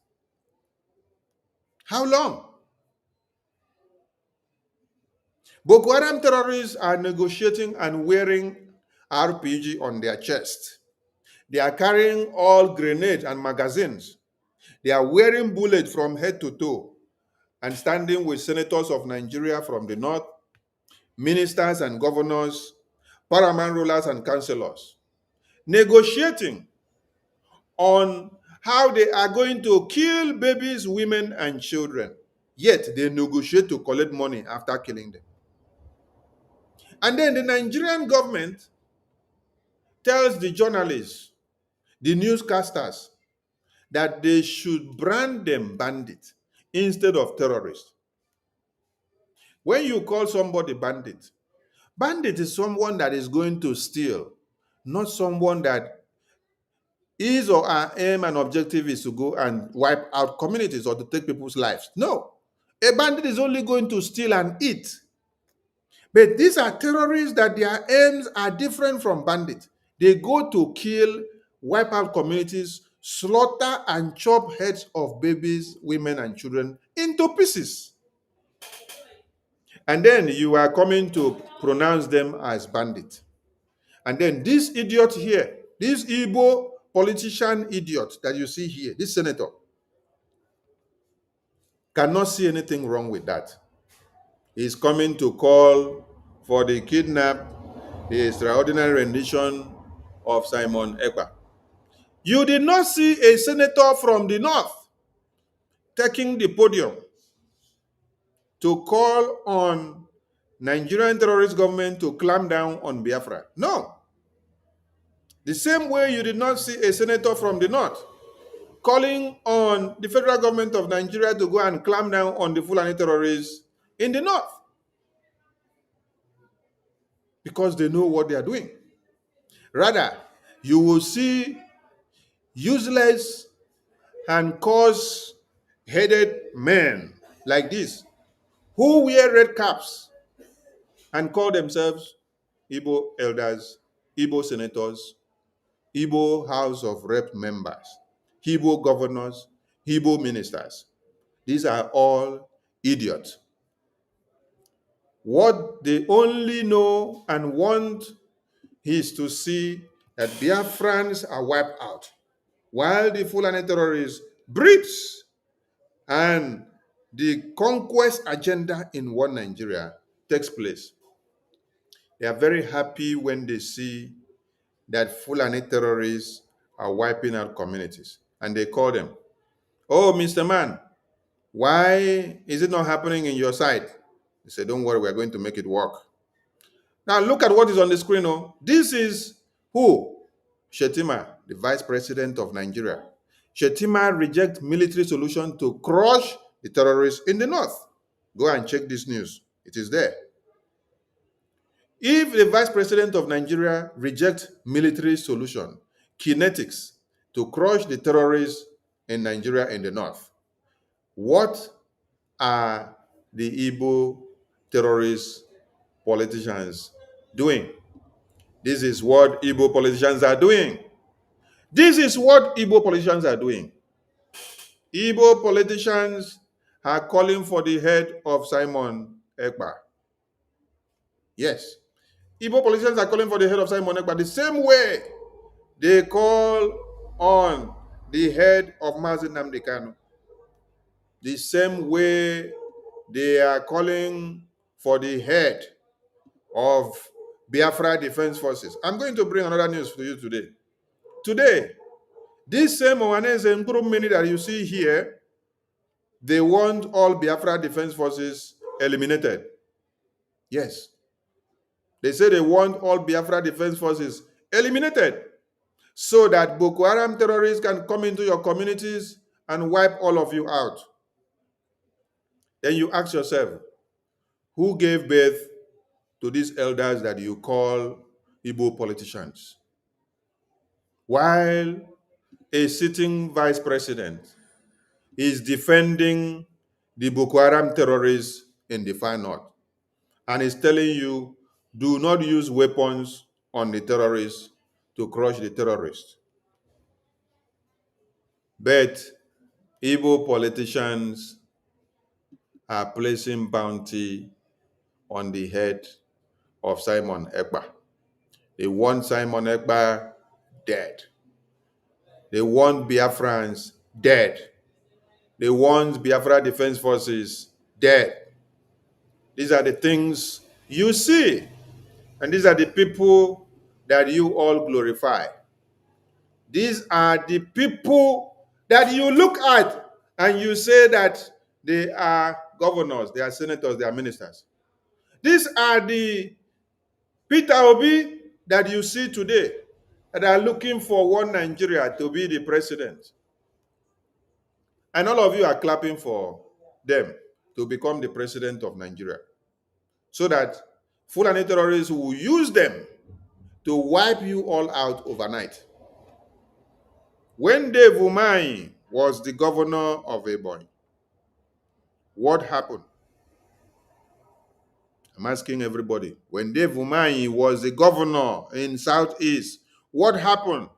How long? Boko Haram terrorists are negotiating and wearing RPG on their chest. They are carrying all grenades and magazines. They are wearing bullets from head to toe and standing with senators of Nigeria from the north, ministers and governors, paramount rulers and councillors, negotiating on how they are going to kill babies, women, and children. Yet they negotiate to collect money after killing them. And then the Nigerian government tells the journalists, the newscasters, that they should brand them bandits instead of terrorists. When you call somebody bandit, bandit is someone that is going to steal, not someone that his or her aim and objective is to go and wipe out communities or to take people's lives. No. A bandit is only going to steal and eat. But these are terrorists that their aims are different from bandits. They go to kill, wipe out communities, slaughter and chop heads of babies, women, and children into pieces. And then you are coming to pronounce them as bandits. And then this idiot here, this Igbo politician idiot that you see here, this senator, cannot see anything wrong with that. He's coming to call for the kidnap, the extraordinary rendition of Simon Ekpa. You did not see a senator from the north taking the podium to call on Nigerian terrorist government to clamp down on Biafra. No. The same way you did not see a senator from the north calling on the federal government of Nigeria to go and clamp down on the Fulani terrorists in the north. Because they know what they are doing. Rather, you will see useless and coarse-headed men like this who wear red caps and call themselves Igbo elders, Igbo senators, Igbo House of Rep members, Igbo governors, Igbo ministers. These are all idiots. What they only know and want is to see that Biafrans are wiped out, while the Fulani terrorists breathe and the conquest agenda in one Nigeria takes place. They are very happy when they see that Fulani terrorists are wiping out communities. And they call them, "Oh, Mr. Man, why is it not happening in your side?" They say, "Don't worry, we're going to make it work." Now look at what is on the screen. Oh. This is who? Shetima, the Vice President of Nigeria. Shetima rejects military solution to crush the terrorists in the north. Go and check this news. It is there. If the Vice President of Nigeria rejects military solution, kinetics, to crush the terrorists in Nigeria in the north, what are the Igbo terrorist politicians doing? This is what Igbo politicians are doing. This is what Igbo politicians are doing. Igbo politicians are calling for the head of Simon Ekpa. Yes. Igbo politicians are calling for the head of Simon Ekpa the same way they call on the head of Nnamdi Kanu. The same way they are calling for the head of Biafra Defense Forces. I'm going to bring another news to you today. Today, this same Ohaneze Nkurumini that you see here, they want all Biafra Defense Forces eliminated. Yes. They say they want all Biafra Defense Forces eliminated so that Boko Haram terrorists can come into your communities and wipe all of you out. Then you ask yourself, who gave birth to these elders that you call Igbo politicians. While a sitting vice president is defending the Boko Haram terrorists in the far north and is telling you, do not use weapons on the terrorists to crush the terrorists. But Igbo politicians are placing bounty on the head of Simon Ekpa. They want Simon Ekpa dead. They want Biafrans dead. They want Biafra Defense Forces dead. These are the things you see. And these are the people that you all glorify. These are the people that you look at and you say that they are governors, they are senators, they are ministers. These are the Peter Obi that you see today that are looking for one Nigeria to be the president. And all of you are clapping for them to become the president of Nigeria, so that Fulani terrorists will use them to wipe you all out overnight. When Dave Umahi was the governor of Ebonyi, what happened? I'm asking everybody. When Dave Umahi was the governor in Southeast, what happened?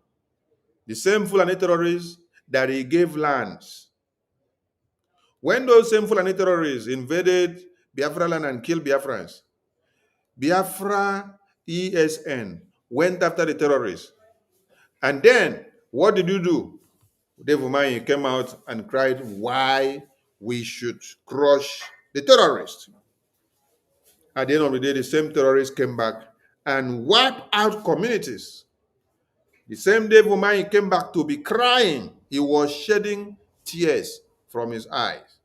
The same Fulani terrorists that he gave lands. When those same Fulani terrorists invaded Biafra land and killed Biafrans, Biafra ESN went after the terrorists. And then, what did you do? Dave Umahi came out and cried why we should crush the terrorists. At the end of the day, the same terrorists came back and wiped out communities. The same Dave Umahi came back to be crying. He was shedding tears from his eyes.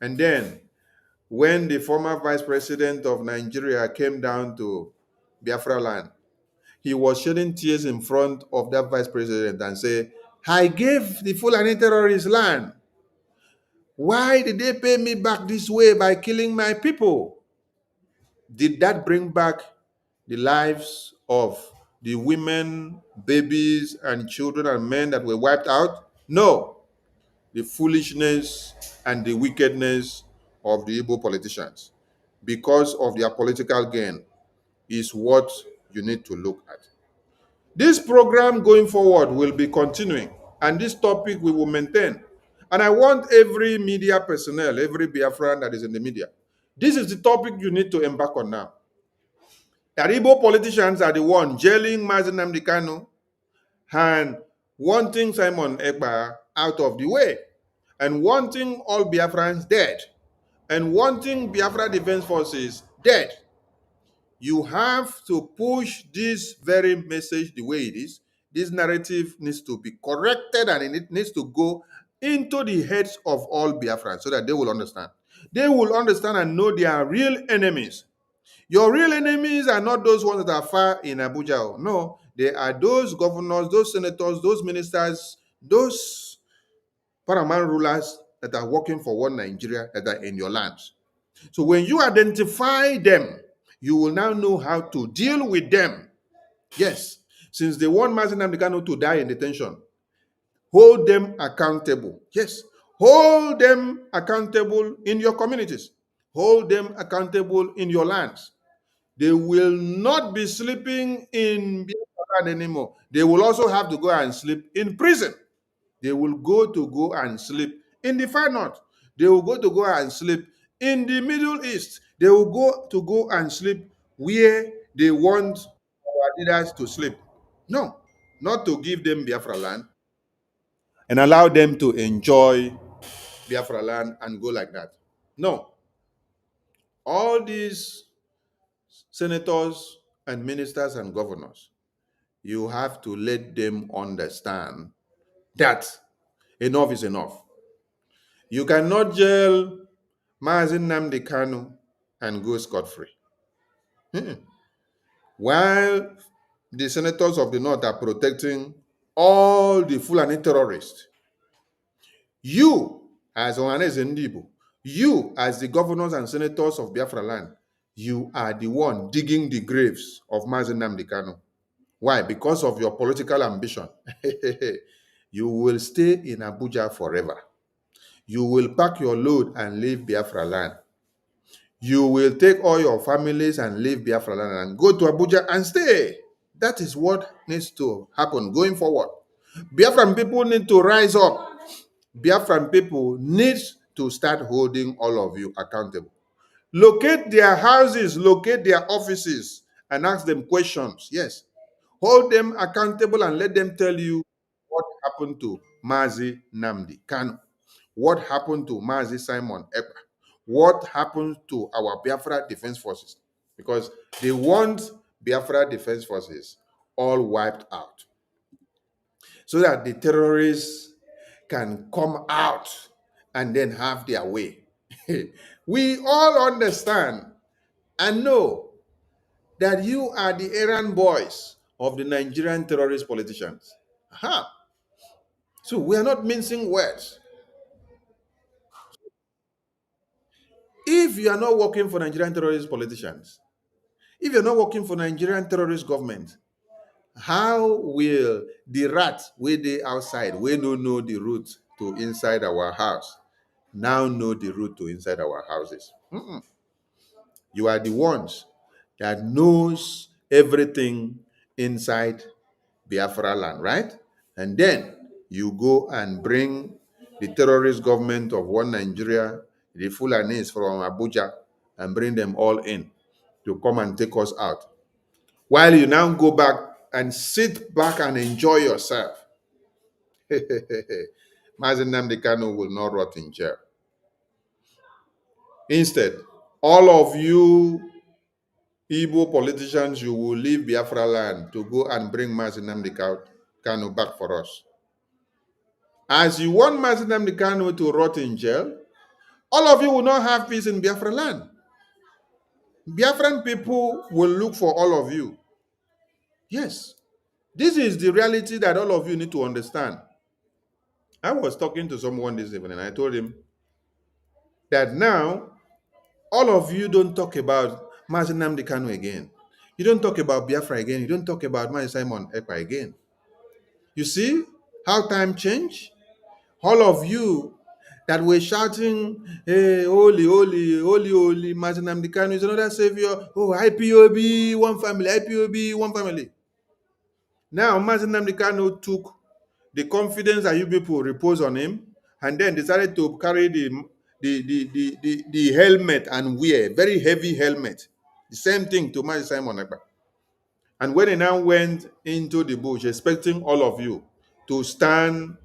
And then, when the former vice president of Nigeria came down to Biafra land, he was shedding tears in front of that vice president and say, I gave the Fulani terrorists land. Why did they pay me back this way by killing my people? Did that bring back the lives of the women, babies, and children and men that were wiped out? No. The foolishness and the wickedness of the Igbo politicians, because of their political gain, is what you need to look at. This program going forward will be continuing, and this topic we will maintain. And I want every media personnel, every Biafran that is in the media, this is the topic you need to embark on now. That Igbo politicians are the one jailing Nnamdi Kanu and wanting Simon Ekpa out of the way, and wanting all Biafrans dead, and wanting Biafra Defense Forces dead. You have to push this very message the way it is. This narrative needs to be corrected, and it needs to go into the heads of all Biafrans so that they will understand. They will understand and know their real enemies. Your real enemies are not those ones that are far in Abuja. No, they are those governors, those senators, those ministers, those paramount rulers that are working for one Nigeria that are in your lands. So when you identify them, you will now know how to deal with them. Yes, since they want Nnamdi Kanu to die in detention, hold them accountable. Yes, hold them accountable in your communities. Hold them accountable in your lands. They will not be sleeping in Biafra anymore. They will also have to go and sleep in prison. They will go and sleep in the far north. They will go and sleep in the Middle East. They will go and sleep where they want our leaders to sleep. No, not to give them Biafra land and allow them to enjoy Biafra land and go like that. No. All these senators and ministers and governors, you have to let them understand that enough is enough. You cannot jail Nnamdi Kanu and go scot-free. While the senators of the north are protecting all the Fulani terrorists, you, as Ohanes Ndibo, you, as the governors and senators of Biafra land, you are the one digging the graves of Nnamdi Kanu. Why? Because of your political ambition. You will stay in Abuja forever. You will pack your load and leave Biafra land. You will take all your families and leave Biafra land and go to Abuja and stay. That is what needs to happen going forward. Biafran people need to rise up. Biafran people need to start holding all of you accountable. Locate their houses, locate their offices, and ask them questions. Yes. Hold them accountable and let them tell you what happened to Mazi Nnamdi Kanu. What happened to Mazi Simon Ekpa? What happened to our Biafra Defense Forces? Because they want Biafra Defense Forces all wiped out so that the terrorists can come out and then have their way. We all understand and know that you are the errand boys of the Nigerian terrorist politicians. Aha. So we are not mincing words. If you are not working for Nigerian terrorist politicians, if you're not working for Nigerian terrorist government, how will the rat where they outside, we don't know the route to inside our house, now know the route to inside our houses? You are the ones that knows everything inside Biafra land, right? And then you go and bring the terrorist government of one Nigeria, the Fulanis from Abuja, and bring them all in to come and take us out. While you now go back and sit back and enjoy yourself. Mazi Nnamdi Kanu will not rot in jail. Instead, all of you Igbo politicians, you will leave Biafra land to go and bring Mazi Nnamdi Kanu back for us. As you want Mazi Nnamdi Kanu to rot in jail, all of you will not have peace in Biafra land. Biafran people will look for all of you. Yes, this is the reality that all of you need to understand. I was talking to someone this evening and I told him that now all of you don't talk about Mazi Nnamdi Kanu again. You don't talk about Biafra again. You don't talk about Mazi Simon Ekpa again. You see how time changed? All of you that were shouting, hey, holy, holy, holy, holy, Mazi Nnamdi Kanu is another savior. Oh, IPOB, one family, IPOB, one family. Now, Mazi Nnamdi Kanu took the confidence that you people repose on him and then decided to carry the helmet and wear, very heavy helmet. The same thing to Mazi Simon Ekpa. And when he now went into the bush, expecting all of you to stand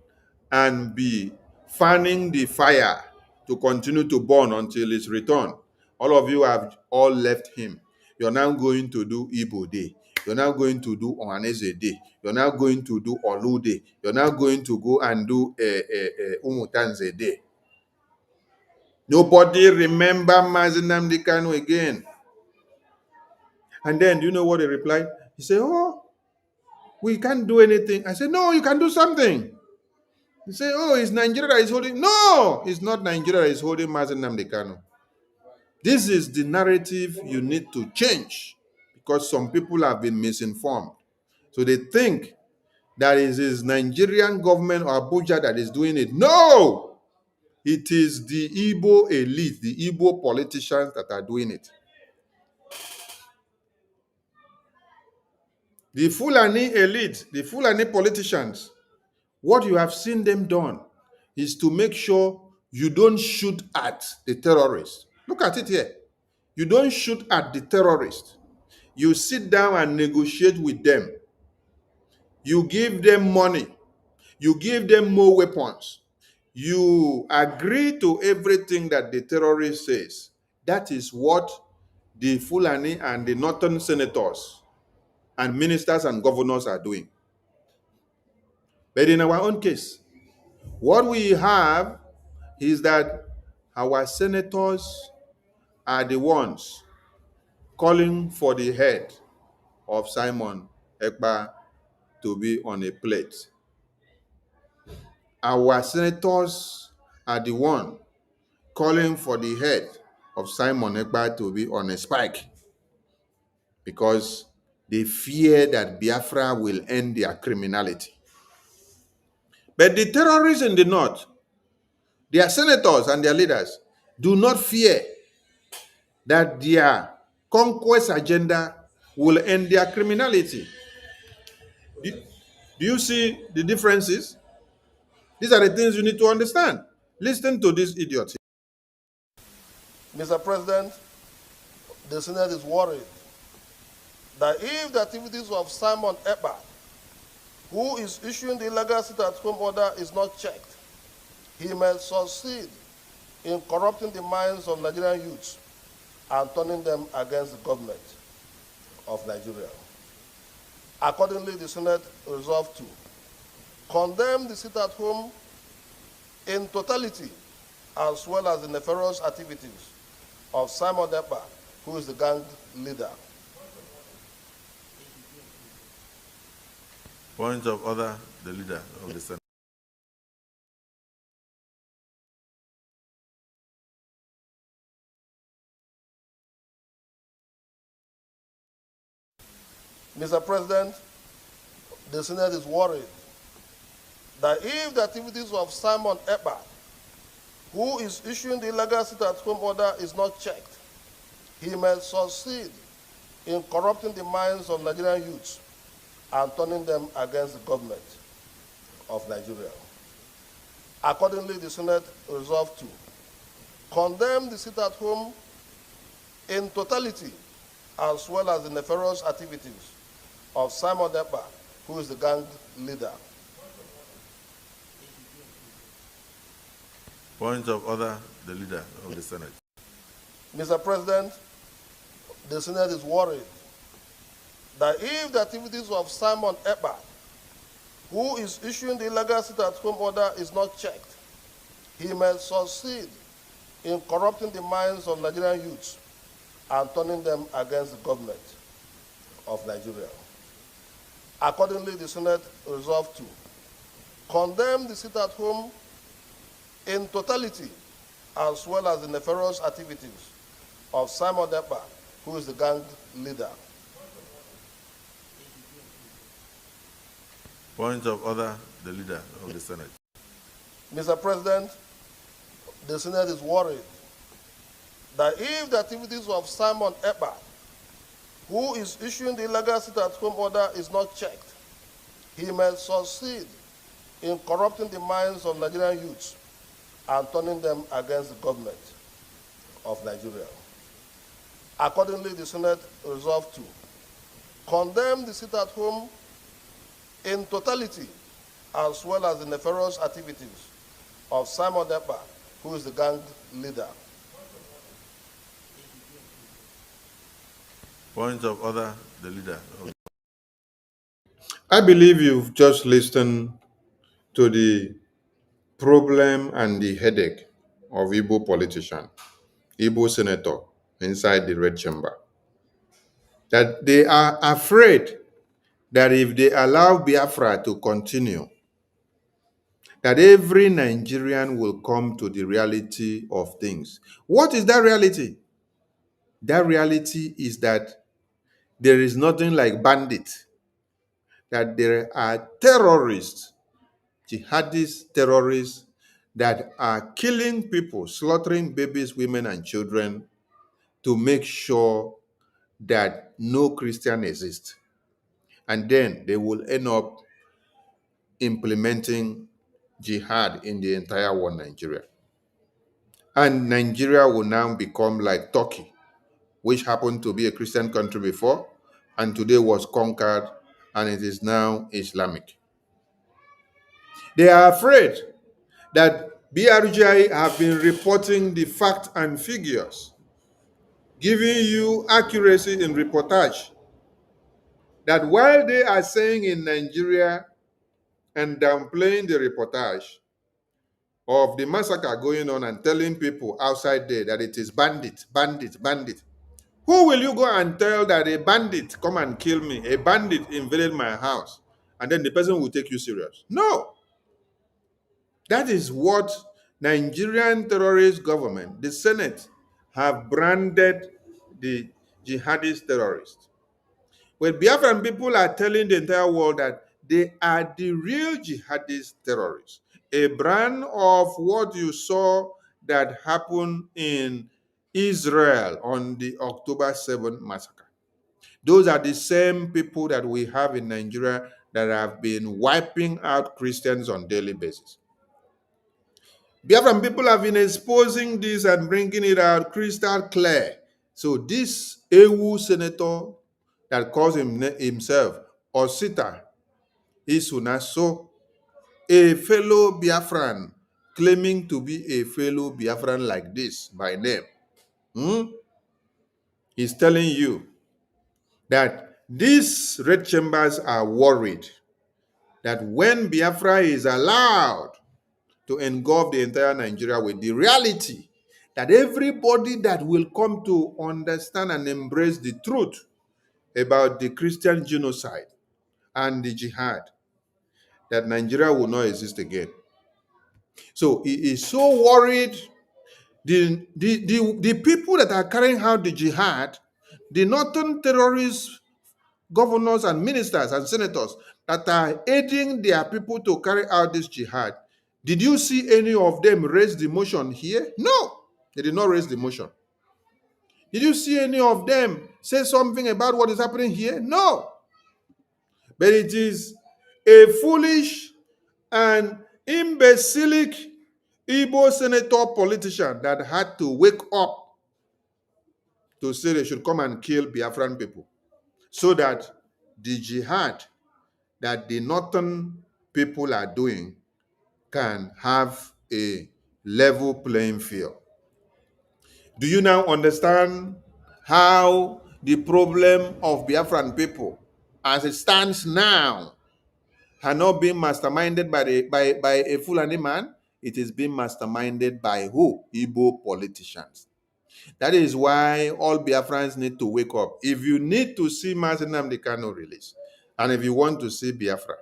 and be fanning the fire to continue to burn until his return, all of you have all left him. You're now going to do Igbo Day. You're now going to do Ohaneze Day. You're now going to do Olu Day. You're now going to go and do Umutanze Day. Nobody remember Mazi Nnamdi Kanu again. And then, do you know what he replied? He said, oh, we can't do anything. I said, no, you can do something. He said, oh, it's Nigeria that is holding. No, it's not Nigeria that is holding Mazi Nnamdi Kanu. This is the narrative you need to change because some people have been misinformed. So they think that it is Nigerian government or Abuja that is doing it. No! It is the Igbo elite, the Igbo politicians that are doing it. The Fulani elite, the Fulani politicians, what you have seen them done is to make sure you don't shoot at the terrorists. Look at it here. You don't shoot at the terrorists. You sit down and negotiate with them. You give them money. You give them more weapons. You agree to everything that the terrorist says. That is what the Fulani and the northern senators and ministers and governors are doing. But in our own case, what we have is that our senators are the ones calling for the head of Simon Ekpa to be on a plate. Our senators are the one calling for the head of Simon Ekpa to be on a spike because they fear that Biafra will end their criminality. But the terrorists in the north, their senators and their leaders, do not fear that their conquest agenda will end their criminality. Do you see the differences? These are the things you need to understand. Listen to this idiot. Mr. President, the Senate is worried that if the activities of Simon Ekpa, who is issuing the illegal sit-at-home order, is not checked, he may succeed in corrupting the minds of Nigerian youths and turning them against the government of Nigeria. Accordingly, the Senate resolved to condemn the sit-at-home in totality, as well as the nefarious activities of Simon Ekpa, who is the gang leader. Point of order, the leader of the Senate. Mr. President, the Senate is worried that if the activities of Simon Ekpa, who is issuing the illegal sit-at-home order, is not checked, he may succeed in corrupting the minds of Nigerian youths and turning them against the government of Nigeria. Accordingly, the Senate resolved to condemn the sit-at-home in totality, as well as the nefarious activities of Simon Ekpa, who is the gang leader. Point of order, the leader of the Senate. Mr. President, the Senate is worried that if the activities of Simon Ekpa, who is issuing the illegal sit-at-home order, is not checked, he may succeed in corrupting the minds of Nigerian youths and turning them against the government of Nigeria. Accordingly, the Senate resolved to condemn the sit-at-home in totality, as well as the nefarious activities of Simon Ekpa, who is the gang leader. Point of order, the leader of the Senate. Mr. President, the Senate is worried that if the activities of Simon Ekpa, who is issuing the illegal sit-at-home order, is not checked, he may succeed in corrupting the minds of Nigerian youths and turning them against the government of Nigeria. Accordingly, the Senate resolved to condemn the sit-at-home in totality, as well as the nefarious activities of Simon Ekpa, who is the gang leader. Point of order, the leader of the I believe you've just listened to the problem and the headache of Igbo politician, Igbo senator inside the red chamber. That they are afraid that if they allow Biafra to continue, that every Nigerian will come to the reality of things. What is that reality? That reality is that there is nothing like bandits, that there are terrorists, jihadist terrorists that are killing people, slaughtering babies, women, and children to make sure that no Christian exists. And then they will end up implementing jihad in the entire world, Nigeria. And Nigeria will now become like Turkey, which happened to be a Christian country before, and today was conquered, and it is now Islamic. They are afraid that BRGI have been reporting the facts and figures, giving you accuracy in reportage, that while they are saying in Nigeria and downplaying the reportage of the massacre going on and telling people outside there that it is bandit, bandit, bandit. Who will you go and tell that a bandit come and kill me, a bandit invaded my house, and then the person will take you serious? No. That is what Nigerian terrorist government, the Senate, have branded the jihadist terrorists. Well, Biafran people are telling the entire world that they are the real jihadist terrorists. A brand of what you saw that happened in Israel on the October 7th massacre. Those are the same people that we have in Nigeria that have been wiping out Christians on a daily basis. Biafran people have been exposing this and bringing it out crystal clear. So this AU senator that calls himself Osita Isunaso, a fellow Biafran, claiming to be a fellow Biafran like this by name, is telling you that these red chambers are worried that when Biafra is allowed to engulf the entire Nigeria with the reality that everybody that will come to understand and embrace the truth about the Christian genocide and the jihad, that Nigeria will not exist again. So he is so worried. The people that are carrying out the jihad, the northern terrorist governors and ministers and senators that are aiding their people to carry out this jihad, did you see any of them raise the motion here? No, they did not raise the motion. Did you see any of them say something about what is happening here? No. But it is a foolish and imbecilic Igbo senator politician that had to wake up to say they should come and kill Biafran people so that the jihad that the northern people are doing can have a level playing field. Do you now understand how the problem of Biafran people, as it stands now, had not been masterminded by a Fulani man? It is being masterminded by who? Igbo politicians. That is why all Biafrans need to wake up. If you need to see Nnamdi Kanu release, and if you want to see Biafra,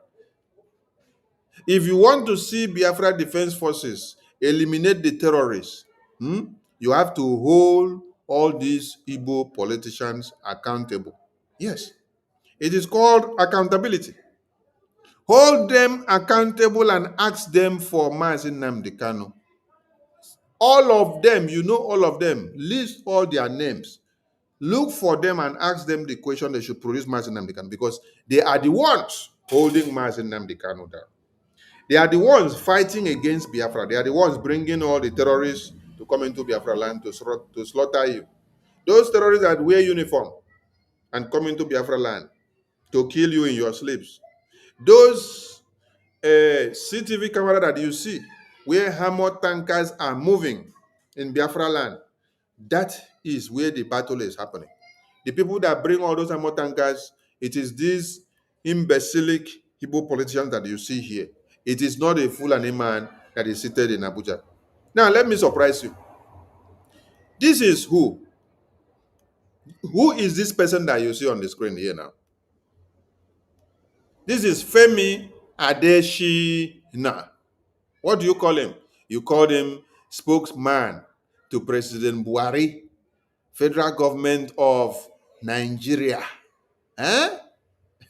if you want to see Biafra Defense Forces eliminate the terrorists, you have to hold all these Igbo politicians accountable. Yes, it is called accountability. Hold them accountable and ask them for Nnamdi Kanu. All of them, you know all of them. List all their names. Look for them and ask them the question they should produce Nnamdi Kanu, because they are the ones holding Nnamdi Kanu down. They are the ones fighting against Biafra. They are the ones bringing all the terrorists to come into Biafra land to slaughter you. Those terrorists that wear uniform and come into Biafra land to kill you in your sleeps. Those CTV cameras that you see where armored tankers are moving in Biafra land, that is where the battle is happening. The people that bring all those armored tankers, it is these imbecilic Igbo politicians that you see here. It is not a Fulani man that is seated in Abuja. Now, let me surprise you. This is who? Who is this person that you see on the screen here now? This is Femi Adesina. What do you call him? You call him spokesman to President Buhari, federal government of Nigeria. Huh?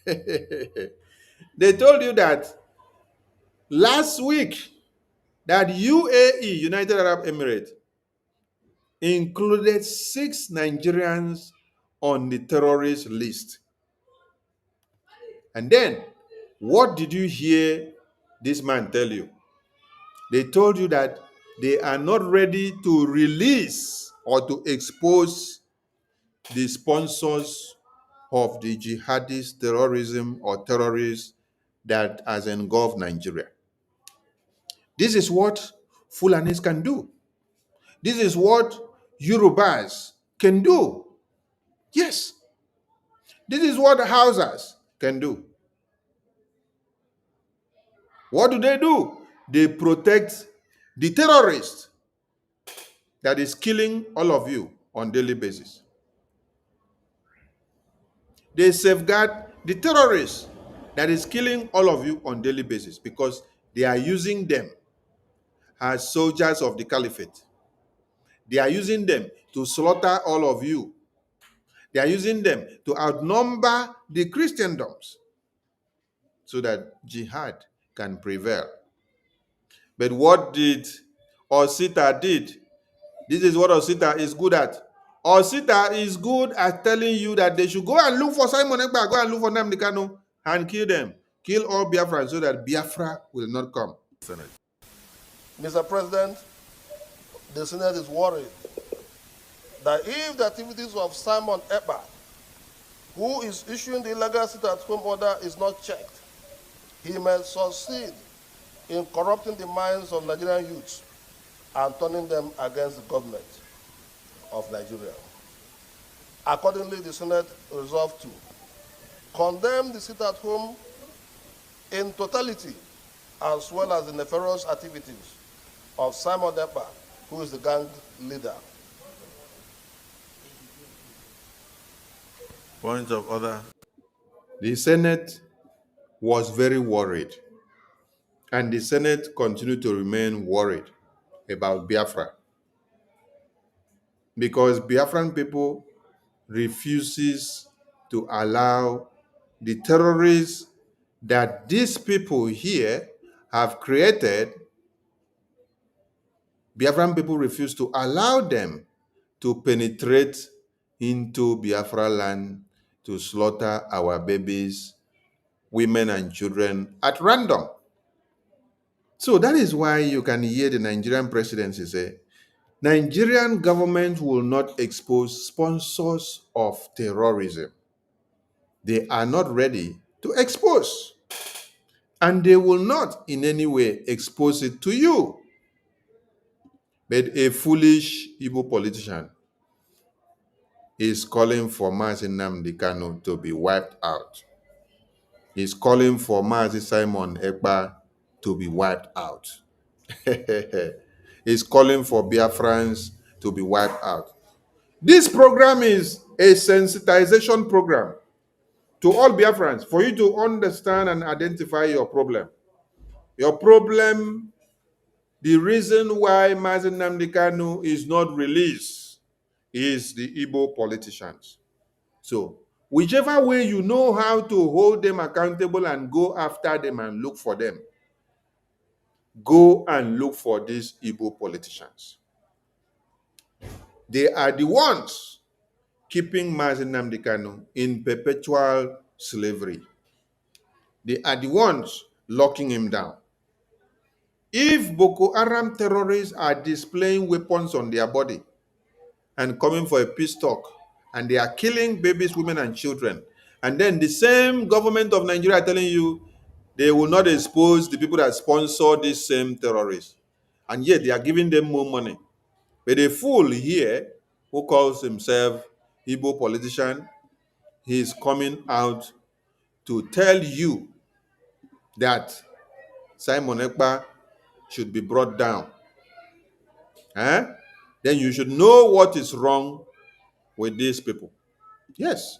They told you that last week that UAE, United Arab Emirates, included 6 Nigerians on the terrorist list. And then, what did you hear this man tell you? They told you that they are not ready to release or to expose the sponsors of the jihadist terrorism or terrorists that has engulfed Nigeria. This is what Fulanis can do. This is what Yorubas can do. Yes. This is what Hausas can do. What do? They protect the terrorist that is killing all of you on a daily basis. They safeguard the terrorist that is killing all of you on a daily basis because they are using them as soldiers of the caliphate. They are using them to slaughter all of you. They are using them to outnumber the Christendoms so that jihad can prevail. But what did Osita did? This is what Osita is good at. Osita is good at telling you that they should go and look for Simon Ekpa, go and look for Nnamdi Kanu and kill them. Kill all Biafrans so that Biafra will not come. Senate. Mr. President, the Senate is worried that if the activities of Simon Ekpa, who is issuing the illegal sit-at-home order, is not checked, he may succeed in corrupting the minds of Nigerian youths and turning them against the government of Nigeria. Accordingly, the Senate resolved to condemn the sit-at-home in totality, as well as the nefarious activities of Simon Ekpa, who is the gang leader. Point of order. The Senate was very worried, and the Senate continued to remain worried about Biafra because Biafran people refuses to allow the terrorists that these people here have created. Biafran people refuse to allow them to penetrate into Biafra land to slaughter our babies, women and children at random. So that is why you can hear the Nigerian presidency say, Nigerian government will not expose sponsors of terrorism. They are not ready to expose. And they will not in any way expose it to you. But a foolish Igbo politician is calling for Mazi Nnamdi Kanu to be wiped out. He's calling for Mazi Simon Ekpa to be wiped out. He's calling for Biafrans to be wiped out. This program is a sensitization program to all Biafrans for you to understand and identify your problem. Your problem, the reason why Mazi Nnamdi Kanu is not released is the Igbo politicians. So, whichever way you know how to hold them accountable and go after them and look for them, go and look for these Igbo politicians. They are the ones keeping Mazi Nnamdi Kanu in perpetual slavery. They are the ones locking him down. If Boko Haram terrorists are displaying weapons on their body and coming for a peace talk, and they are killing babies, women, and children, and then the same government of Nigeria telling you they will not expose the people that sponsor these same terrorists, and yet they are giving them more money. But a fool here who calls himself Igbo politician, he is coming out to tell you that Simon Ekpa should be brought down. Then you should know what is wrong with these people. Yes.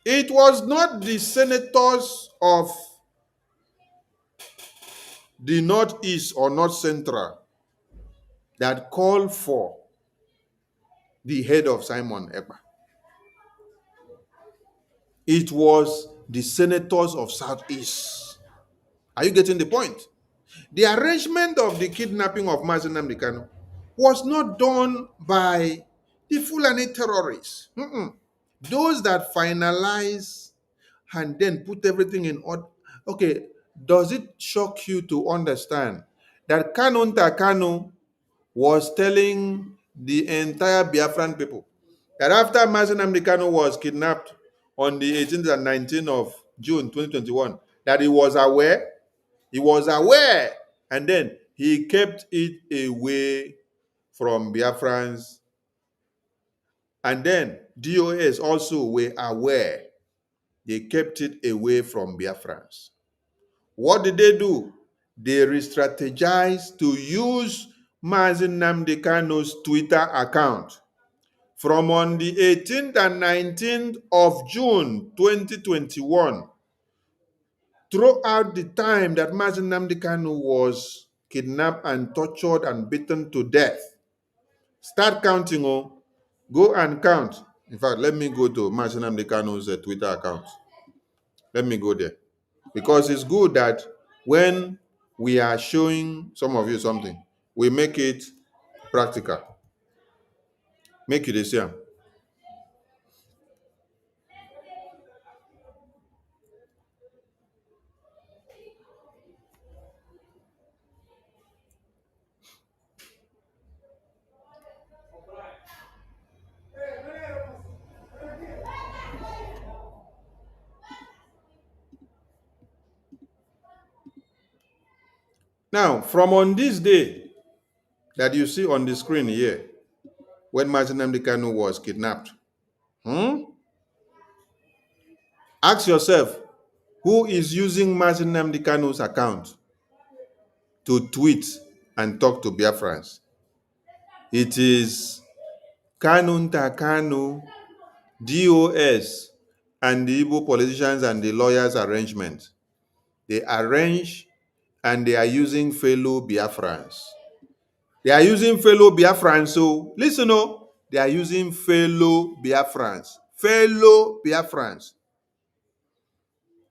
It was not the senators of the Northeast or North Central that called for the head of Simon Ekpa. It was the senators of Southeast. Are you getting the point? The arrangement of the kidnapping of Mazi Nnamdi Kanu was not done by the Fulani terrorists. Those that finalize and then put everything in order. Okay, does it shock you to understand that Kanu was telling the entire Biafran people that after Mazi Nnamdi Kanu was kidnapped on the 18th and 19th of June 2021, that he was aware, and then he kept it away from Biafrans. And then DOS also were aware. They kept it away from Biafrans. What did they do? They re-strategized to use Mazi Nnamdi Kanu's Twitter account from on the 18th and 19th of June 2021 throughout the time that Mazi Nnamdi Kanu was kidnapped and tortured and beaten to death. Start counting, oh. Go and count. In fact, let me go to Nnamdi Kanu's Twitter account. Let me go there. Because it's good that when we are showing some of you something, we make it practical. Make it the same. Now, from on this day that you see on the screen here, when Nnamdi Kanu was kidnapped, ask yourself, who is using Nnamdi Kanu's account to tweet and talk to Biafrans? It is Kanu Kanu, DOS, and the Igbo politicians and the lawyers' arrangement. They arrange and they are using fellow Biafrans. They are using fellow Biafrans. So listen, oh, they are using fellow Biafrans. Fellow Biafrans.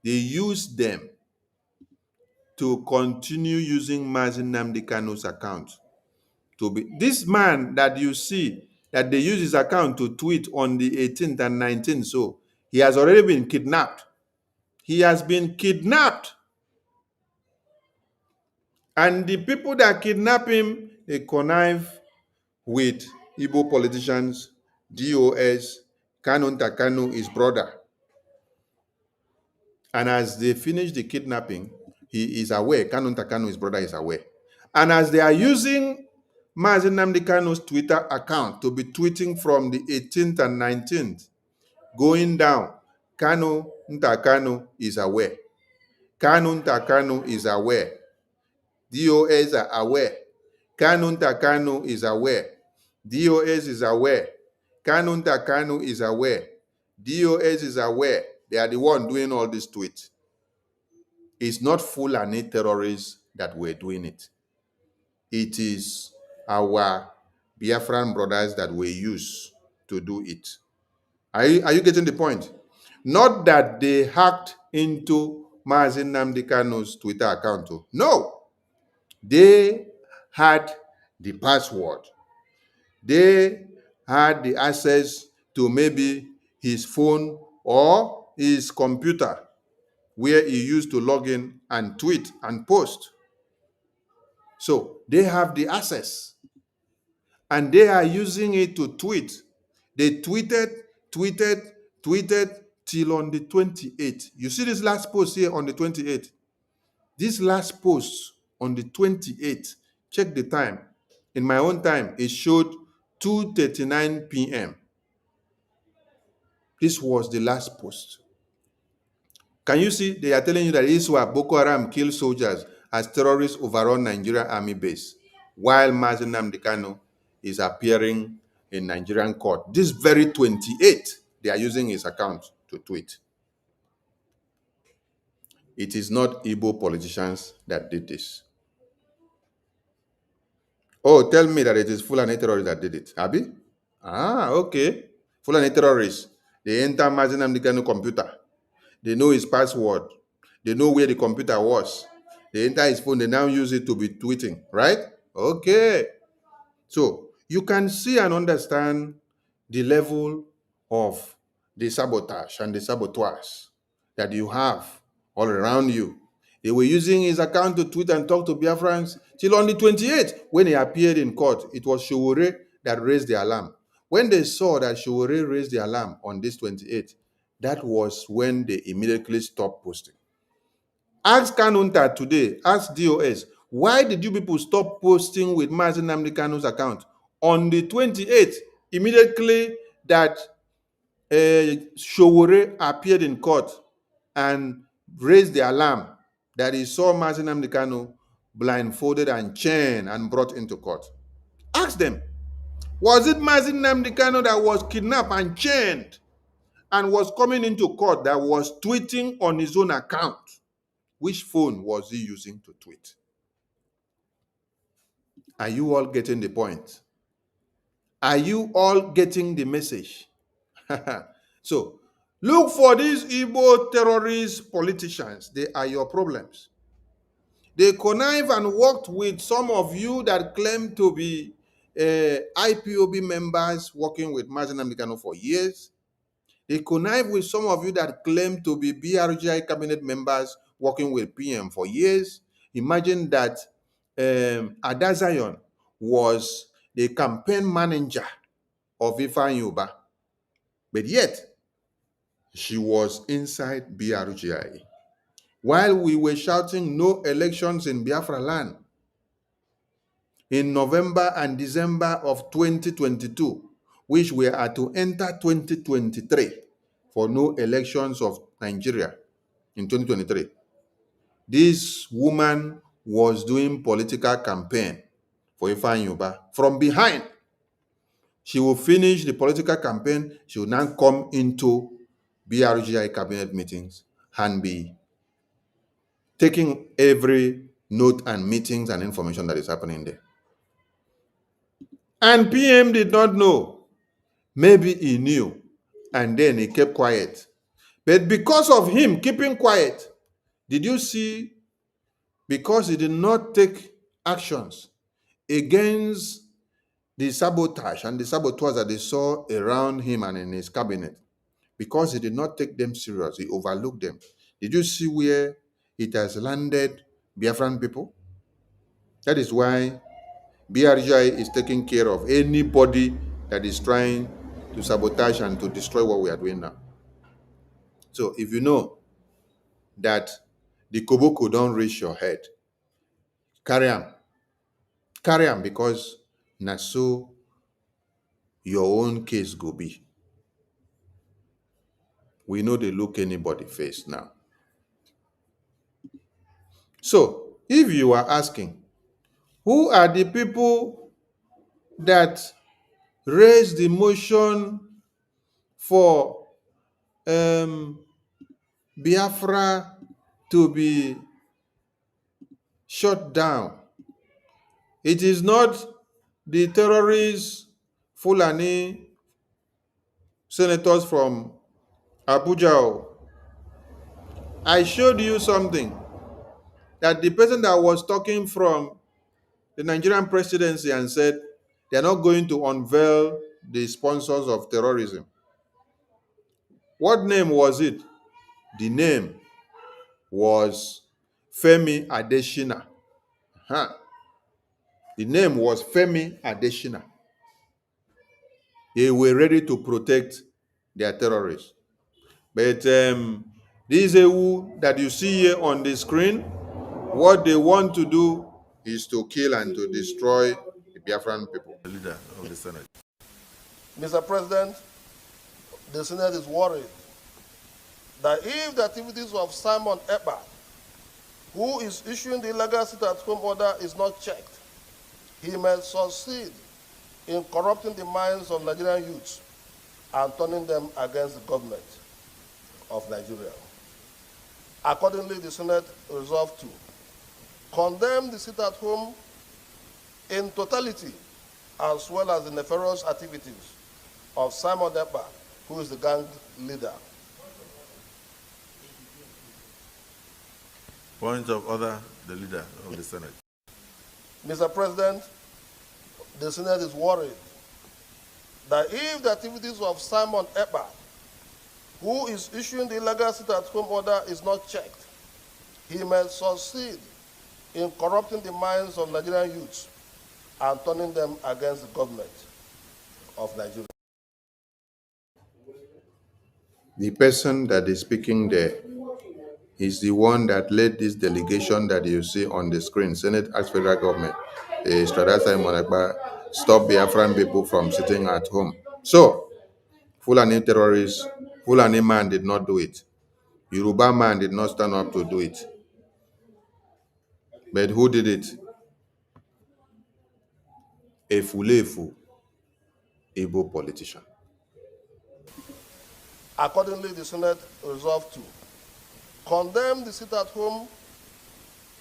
They use them to continue using Nnamdi Kanu's account. To be this man that you see that they use his account to tweet on the 18th and 19th. So he has already been kidnapped. He has been kidnapped. And the people that kidnap him, they connive with Igbo politicians, DOS, Kanu Kanu, his brother. And as they finish the kidnapping, he is aware, Kanu Kanu, his brother, is aware. And as they are using Nnamdi Kanu's Twitter account to be tweeting from the 18th and 19th, going down, Kanu Kanu is aware. Kanu Kanu is aware. DOS are aware. Kanu Kanu is aware. DOS is aware. Kanu Kanu is aware. DOS is aware. They are the one doing all these tweets. It's not Fulani terrorists that were doing it. It is our Biafran brothers that we use to do it. Are you getting the point? Not that they hacked into Nnamdi Kanu's Twitter account. No. They had the password. They had the access to maybe his phone or his computer where he used to log in and tweet and post. So they have the access and they are using it to tweet. They tweeted till on the 28th. You see this last post here on the 28th. This last post on the 28th, check the time. In my own time, it showed 2:39 p.m. This was the last post. Can you see? They are telling you that this was Boko Haram killed soldiers as terrorists overrun Nigerian army base, while Nnamdi Kanu is appearing in Nigerian court. This very 28th, they are using his account to tweet. It is not Igbo politicians that did this. Oh, tell me that it is Fulani terrorists that did it. Abi? Ah, okay. Fulani terrorists. They enter Nnamdi Kanu computer. They know his password. They know where the computer was. They enter his phone. They now use it to be tweeting, right? Okay. So you can see and understand the level of the sabotage and the saboteurs that you have all around you. They were using his account to tweet and talk to Biafrans till on the 28th when he appeared in court. It was Showore that raised the alarm. When they saw that Showore raised the alarm on this 28th, that was when they immediately stopped posting. Ask Kanunta today, ask DOS, why did you people stop posting with Nnamdi Kanu's account on the 28th, immediately that Showore appeared in court and raised the alarm that he saw Nnamdi Kanu blindfolded and chained and brought into court? Ask them, was it Nnamdi Kanu that was kidnapped and chained and was coming into court that was tweeting on his own account? Which phone was he using to tweet? Are you all getting the point? Are you all getting the message? So, look for these Igbo terrorist politicians. They are your problems. They connive and worked with some of you that claim to be IPOB members working with Nnamdi Kanu for years. They connive with some of you that claim to be BRGI cabinet members working with PM for years. Imagine that Ada Zion was the campaign manager of Ifeanyi Uba, but yet she was inside BRGI. While we were shouting no elections in Biafra land in November and December of 2022, which we are to enter 2023 for no elections of Nigeria in 2023. This woman was doing political campaign for Ifeanyi Uba from behind. She will finish the political campaign. She will now come into BRGI cabinet meetings and be taking every note and meetings and information that is happening there. And PM did not know. Maybe he knew, and then he kept quiet. But because of him keeping quiet, did you see, because he did not take actions against the sabotage and the saboteurs that they saw around him and in his cabinet, because he did not take them serious, he overlooked them. Did you see where it has landed Biafran people? That is why BRGI is taking care of anybody that is trying to sabotage and to destroy what we are doing now. So if you know that the Koboko don't reach your head, carry on. Carry on, because na so your own case go be. We know they look anybody face now. So if you are asking, who are the people that raised the motion for Biafra to be shut down? It is not the terrorist Fulani senators from Abuja. I showed you something, that the person that was talking from the Nigerian presidency and said they are not going to unveil the sponsors of terrorism. What name was it? The name was Femi Adesina. The name was Femi Adesina. They were ready to protect their terrorists. But this EU that you see here on the screen, what they want to do is to kill and to destroy the Biafran people. The leader of the Senate. Mr. President, the Senate is worried that if the activities of Simon Ekpa, who is issuing the illegal sit-at-home order, is not checked, he may succeed in corrupting the minds of Nigerian youths and turning them against the government of Nigeria. Accordingly, the Senate resolved to condemn the sit-at-home in totality, as well as the nefarious activities of Simon Ekpa, who is the gang leader. Point of order, the leader of the Senate. Mr. President, the Senate is worried that if the activities of Simon Ekpa, who is issuing the illegal sit-at-home order, is not checked, he may succeed in corrupting the minds of Nigerian youths and turning them against the government of Nigeria. The person that is speaking there is the one that led this delegation that you see on the screen. Senate asked federal government, Strada Simon Ekpa, stop Biafran people from sitting at home. So, Fulani terrorists, Fulani man did not do it. Yoruba man did not stand up to do it. But who did it? A Fulefu Igbo politician. Accordingly, the Senate resolved to condemn the sit-at-home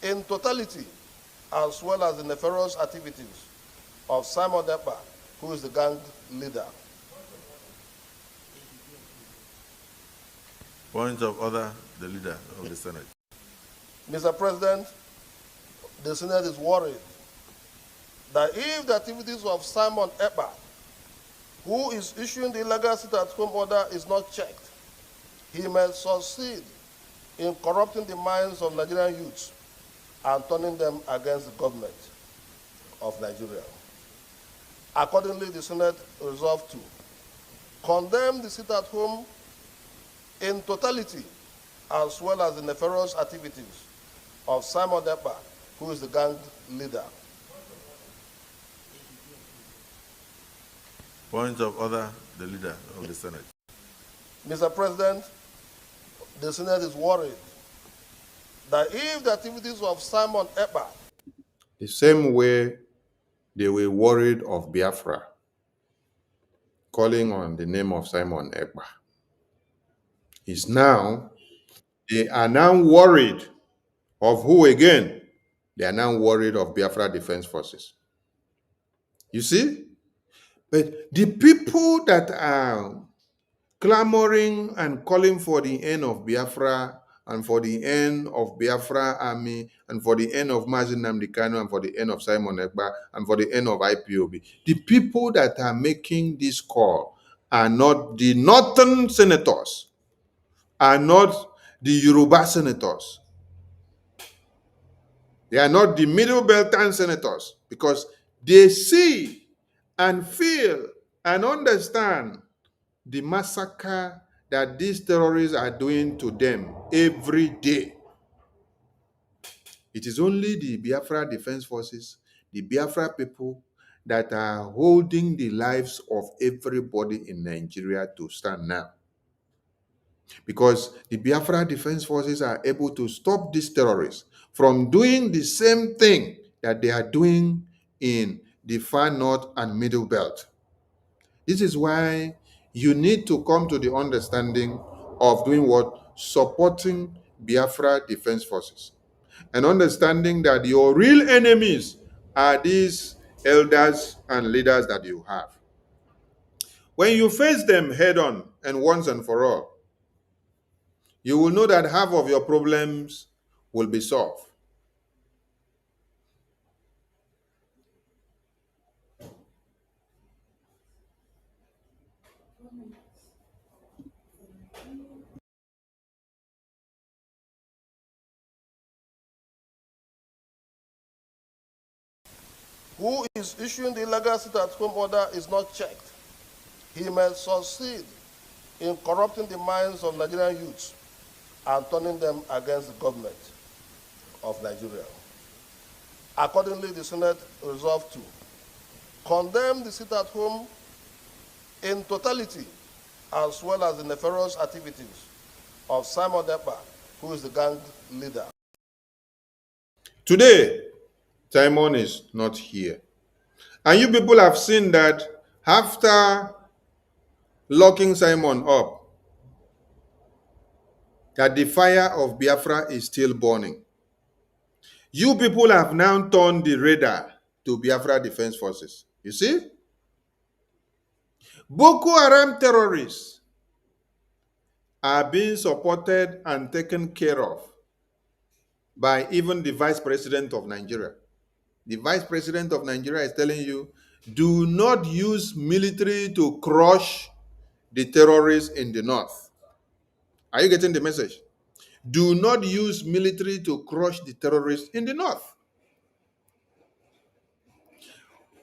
in totality, as well as the nefarious activities of Simon Ekpa, who is the gang leader. Point of order, the leader of the Senate. Mr. President, the Senate is worried that if the activities of Simon Ekpa, who is issuing the illegal sit-at-home order, is not checked, he may succeed in corrupting the minds of Nigerian youths and turning them against the government of Nigeria. Accordingly, the Senate resolved to condemn the sit-at-home in totality, as well as the nefarious activities of Simon Ekpa, who is the gang leader. Point of order, the leader of the Senate. Mr. President, the Senate is worried that if the activities of Simon Ekpa, The same way they were worried of Biafra, calling on the name of Simon Ekpa, they are now worried of who again? They are now worried of Biafra Defense Forces. You see? But the people that are clamoring and calling for the end of Biafra and for the end of Biafra Army and for the end of Nnamdi Kanu and for the end of Simon Ekpa and for the end of IPOB, the people that are making this call are not the northern senators, are not the Yoruba senators. They are not the Middle Beltan senators, because they see and feel and understand the massacre that these terrorists are doing to them every day. It is only the Biafra Defense Forces, the Biafra people, that are holding the lives of everybody in Nigeria to stand now. Because the Biafra Defense Forces are able to stop these terrorists from doing the same thing that they are doing in the far north and middle belt. This is why you need to come to the understanding of doing what? Supporting Biafra Defense Forces. And understanding that your real enemies are these elders and leaders that you have. When you face them head on and once and for all, you will know that half of your problems will be solved. who is issuing the illegal sit-at-home order, is not checked, he may succeed in corrupting the minds of Nigerian youths and turning them against the government of Nigeria. Accordingly, the Senate resolved to condemn the sit-at-home in totality, as well as the nefarious activities of Simon Ekpa, who is the gang leader. Today, Simon is not here. And you people have seen that after locking Simon up, that the fire of Biafra is still burning. You people have now turned the radar to Biafra Defense Forces. You see? Boko Haram terrorists are being supported and taken care of by even the Vice President of Nigeria. The Vice President of Nigeria is telling you, do not use military to crush the terrorists in the north. Are you getting the message? Do not use military to crush the terrorists in the north.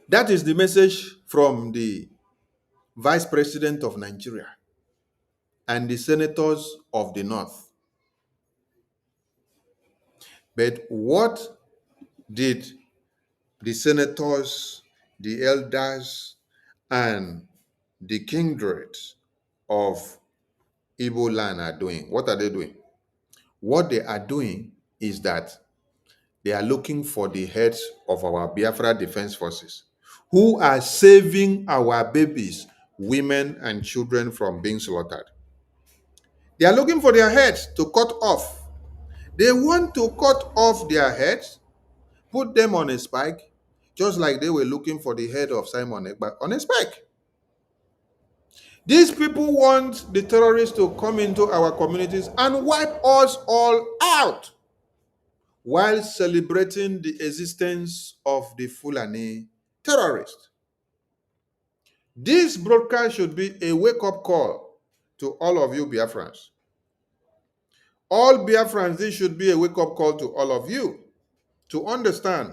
That is the message from the Vice President of Nigeria and the senators of the north. But what did the senators, the elders, and the kindred of Igbo land are doing? What are they doing? What they are doing is that they are looking for the heads of our Biafra Defense Forces, who are saving our babies, women, and children from being slaughtered. They are looking for their heads to cut off. They want to cut off their heads put them on a spike, just like they were looking for the head of Simon Ekpa on a spike. These people want the terrorists to come into our communities and wipe us all out while celebrating the existence of the Fulani terrorists. This broadcast should be a wake-up call to all of you Biafrans. All Biafrans, this should be a wake-up call to all of you to understand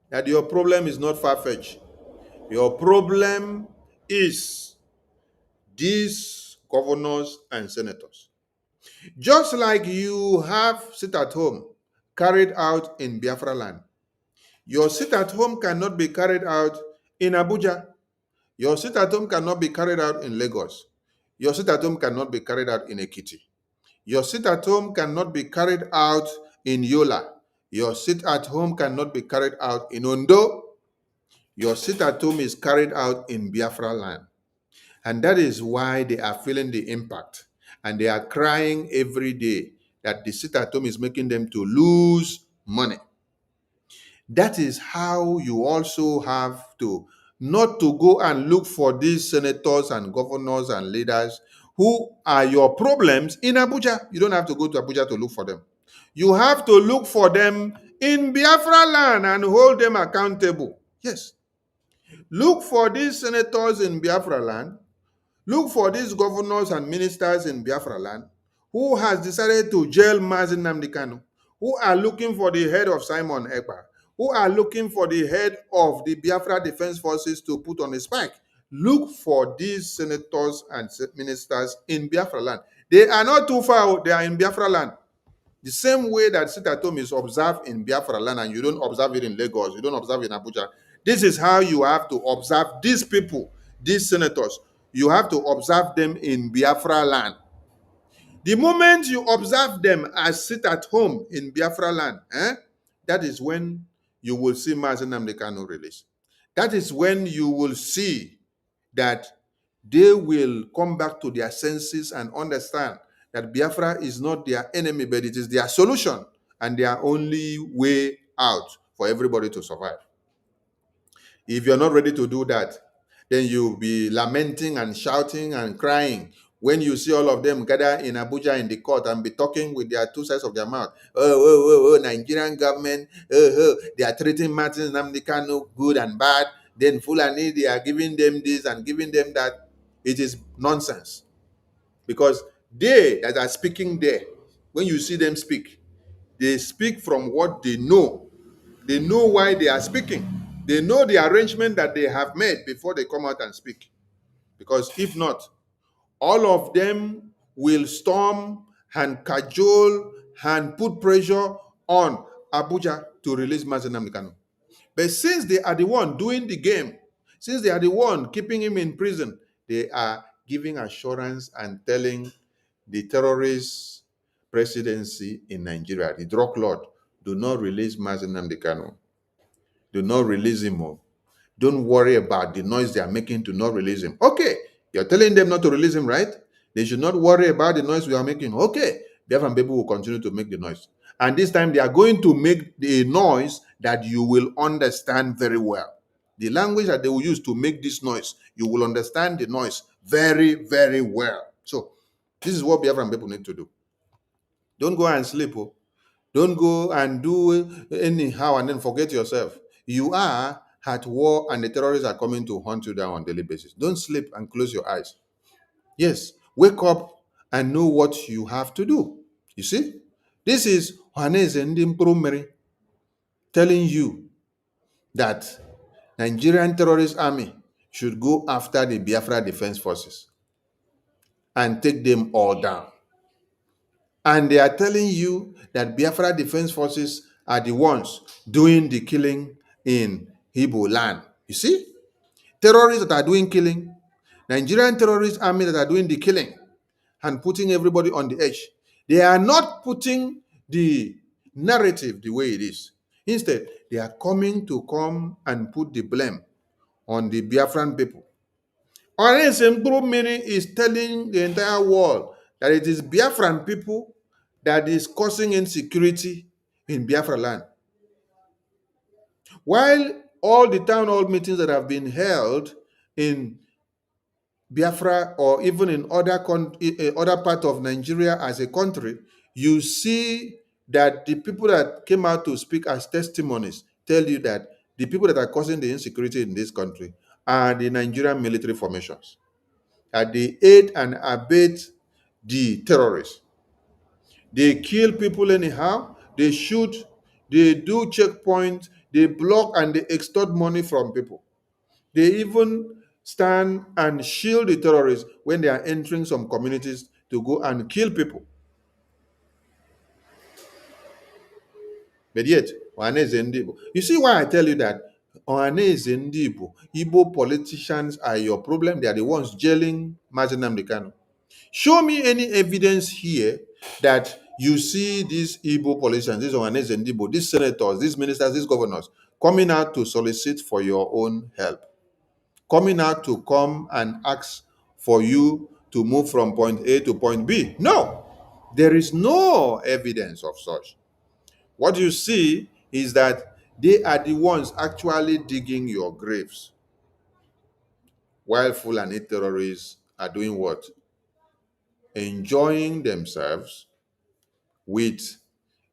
that your problem is not far-fetched. Your problem is these governors and senators. Just like you have sit at home carried out in Biafra land, your sit at home cannot be carried out in Abuja. Your sit at home cannot be carried out in Lagos. Your sit at home cannot be carried out in Ekiti. Your sit at home cannot be carried out in Yola. Your sit at home cannot be carried out in Ondo. Your sit at home is carried out in Biafra land. And that is why they are feeling the impact. And they are crying every day that the sit at home is making them to lose money. That is how you also have to not to go and look for these senators and governors and leaders who are your problems in Abuja. You don't have to go to Abuja to look for them. You have to look for them in Biafra land and hold them accountable. Yes. Look for these senators in Biafra land. Look for these governors and ministers in Biafra land who has decided to jail Nnamdi Kanu, who are looking for the head of Simon Ekpa, who are looking for the head of the Biafra Defense Forces to put on a spike. Look for these senators and ministers in Biafra land. They are not too far, they are in Biafra land. The same way that sit at home is observed in Biafra land and you don't observe it in Lagos, you don't observe it in Abuja. This is how you have to observe these people, these senators. You have to observe them in Biafra land. The moment you observe them as sit at home in Biafra land, that is when you will see Nnamdi Kanu release. That is when you will see that they will come back to their senses and understand that Biafra is not their enemy, but it is their solution and their only way out for everybody to survive. If you're not ready to do that, then you'll be lamenting and shouting and crying when you see all of them gather in Abuja in the court and be talking with their two sides of their mouth. Nigerian government, they are treating Martin Nnamdi Kanu good and bad. Then Fulani, they are giving them this and giving them that. It is nonsense. Because they that are speaking there, when you see them speak, they speak from what they know. They know why they are speaking. They know the arrangement that they have made before they come out and speak. Because if not, all of them will storm and cajole and put pressure on Abuja to release Nnamdi Kanu. But since they are the one doing the game, since they are the one keeping him in prison, they are giving assurance and telling the terrorist presidency in Nigeria, the drug lord, do not release Nnamdi Kanu. Do not release him. Don't worry about the noise they are making to not release him. Okay, you're telling them not to release him, right? They should not worry about the noise we are making. Okay, Biafran people will continue to make the noise. And this time they are going to make the noise that you will understand very well. The language that they will use to make this noise, you will understand the noise very, very well. So this is what Biafran people need to do. Don't go and sleep. Don't go and do anyhow and then forget yourself. You are at war and the terrorists are coming to hunt you down on a daily basis. Don't sleep and close your eyes. Yes, wake up and know what you have to do. You see, this is Juanese Ndimpurumeri telling you that Nigerian terrorist army should go after the Biafra Defense Forces and take them all down. And they are telling you that Biafra Defense Forces are the ones doing the killing in Igbo land. You see? Terrorists that are doing killing, Nigerian terrorist army that are doing the killing and putting everybody on the edge. They are not putting the narrative the way it is. Instead, they are come and put the blame on the Biafran people. Orange Mini is telling the entire world that it is Biafran people that is causing insecurity in Biafra land. While all the town hall meetings that have been held in Biafra or even in other part of Nigeria as a country, you see that the people that came out to speak as testimonies tell you that the people that are causing the insecurity in this country are the Nigerian military formations. That they aid and abet the terrorists. They kill people anyhow, they shoot, they do checkpoints, they block and they extort money from people. They even stand and shield the terrorists when they are entering some communities to go and kill people. But yet, Ohaneze ndị Igbo. You see why I tell you that Ohaneze ndị Igbo, Igbo politicians are your problem. They are the ones jailing Nnamdi Kanu. Show me any evidence here that you see these Igbo politicians, these Ohaneze ndị Igbo, these senators, these ministers, these governors coming out to solicit for your own help, coming out to come and ask for you to move from point A to point B. No, there is no evidence of such. What you see is that they are the ones actually digging your graves, while Fulani terrorists are doing what? Enjoying themselves with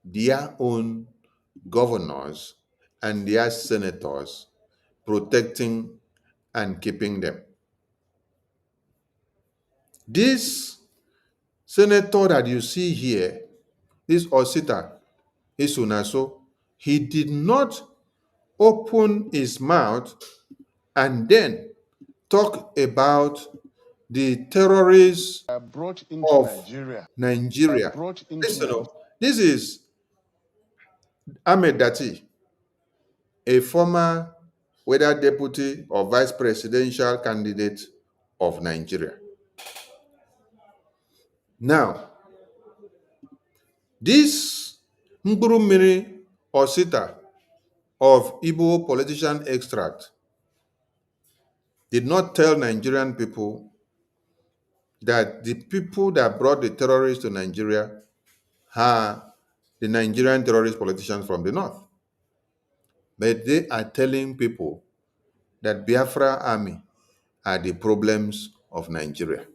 their own governors and their senators protecting and keeping them. This senator that you see here, this Osita Isunaso, he did not open his mouth and then talk about the terrorists brought into of Nigeria. Nigeria. Listen, this is Ahmed Dati, a former whether deputy or vice presidential candidate of Nigeria. Now, this Mburumiri Osita of Igbo politician extract did not tell Nigerian people that the people that brought the terrorists to Nigeria are the Nigerian terrorist politicians from the north. But they are telling people that Biafra army are the problems of Nigeria.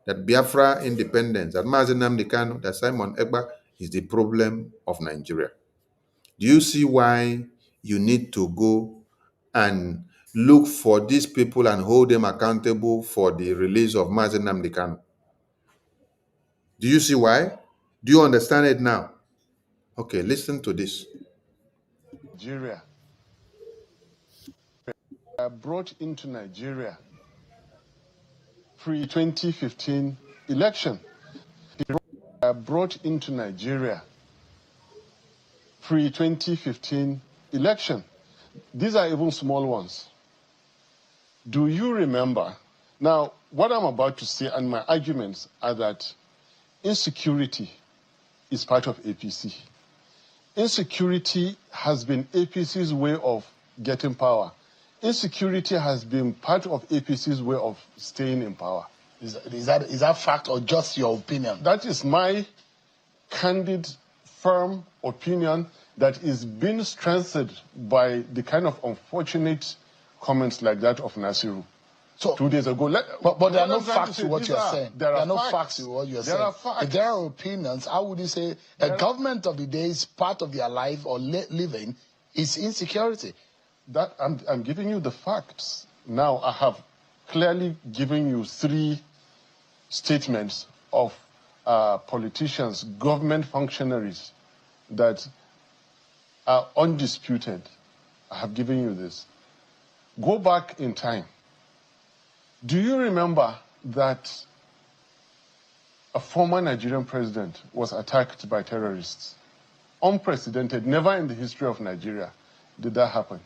That Biafra independence, that Nnamdi Kanu, that Simon Ekpa is the problem of Nigeria. Do you see why you need to go and look for these people and hold them accountable for the release of Nnamdi Kanu? Do you see why? Do you understand it now? Okay, listen to this. Nigeria. Brought into Nigeria pre-2015 election. Brought into Nigeria pre-2015 election. These are even small ones. Do you remember? Now, what I'm about to say and my arguments are that insecurity is part of APC. Insecurity has been APC's way of getting power. Insecurity has been part of APC's way of staying in power. Is that fact or just your opinion? That is my candid, firm opinion that is being strengthened by the kind of unfortunate comments like that of Nasiru. So 2 days ago. But there are no facts to what you're saying. There are no facts to what you're saying. If there are opinions, how would you say a government of the day is part of their life or living is insecurity? That I'm giving you the facts. Now I have clearly given you 3 statements of politicians, government functionaries that are undisputed. I have given you this. Go back in time. Do you remember that a former Nigerian president was attacked by terrorists? Unprecedented, never in the history of Nigeria did that happen.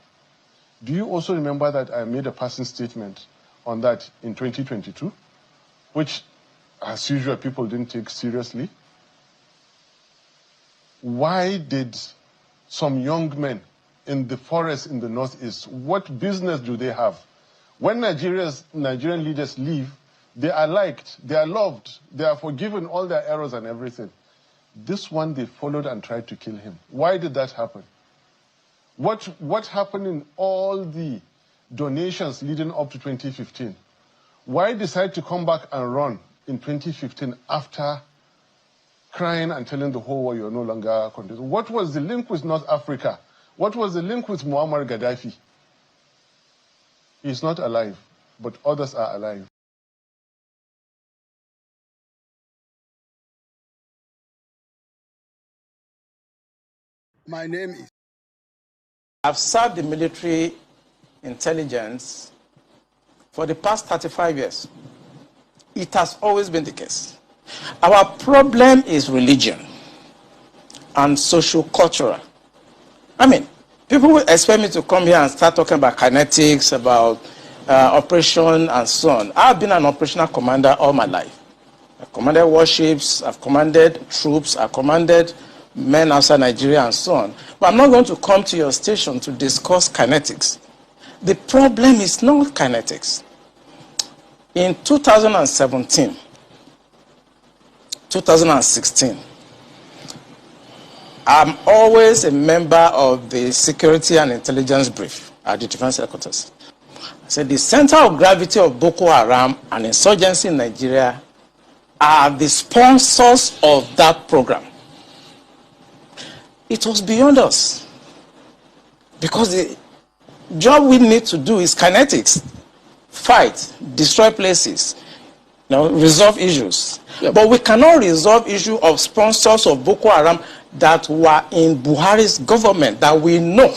Do you also remember that I made a passing statement on that in 2022, which, as usual, people didn't take seriously? Why did some young men in the forest in the northeast, what business do they have? When Nigerian leaders leave, they are liked, they are loved, they are forgiven all their errors and everything. This one, they followed and tried to kill him. Why did that happen? What happened in all the donations leading up to 2015? Why decide to come back and run in 2015 after crying and telling the whole world you're no longer contesting? What was the link with North Africa? What was the link with Muammar Gaddafi? He's not alive, but others are alive. My name is. I've served the military intelligence for the past 35 years. It has always been the case. Our problem is religion and socio-cultural. I mean, people will expect me to come here and start talking about kinetics, about operation and so on. I've been an operational commander all my life. I've commanded warships, I've commanded troops, I've commanded men outside Nigeria and so on. But I'm not going to come to your station to discuss kinetics. The problem is not kinetics. In 2017, 2016, I'm always a member of the Security and Intelligence Brief at the Defense Headquarters. I said the center of gravity of Boko Haram and insurgency in Nigeria are the sponsors of that program. It was beyond us. Because the job we need to do is kinetics. Fight, destroy places, resolve issues. Yeah. But we cannot resolve issue of sponsors of Boko Haram that were in Buhari's government, that we know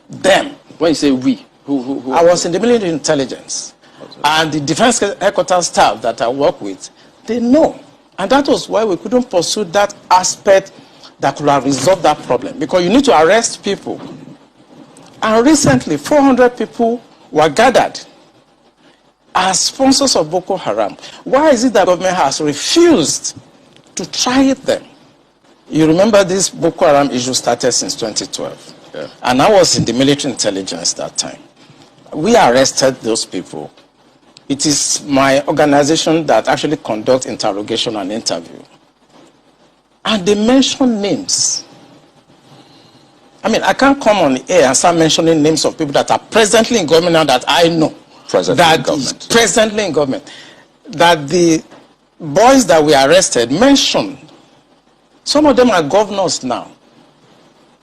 them. When you say we, who I was in the military intelligence. And the defense headquarters staff that I work with, they know. And that was why we couldn't pursue that aspect that could have resolved that problem. Because you need to arrest people. And recently, 400 people were gathered as sponsors of Boko Haram. Why is it that the government has refused to try them? You remember this Boko Haram issue started since 2012. Yeah. And I was in the military intelligence that time. We arrested those people. It is my organization that actually conducts interrogation and interview. And they mention names. I mean, I can't come on the air and start mentioning names of people that are presently in government now that I know. Presently in government. That the boys that we arrested mentioned, some of them are governors now.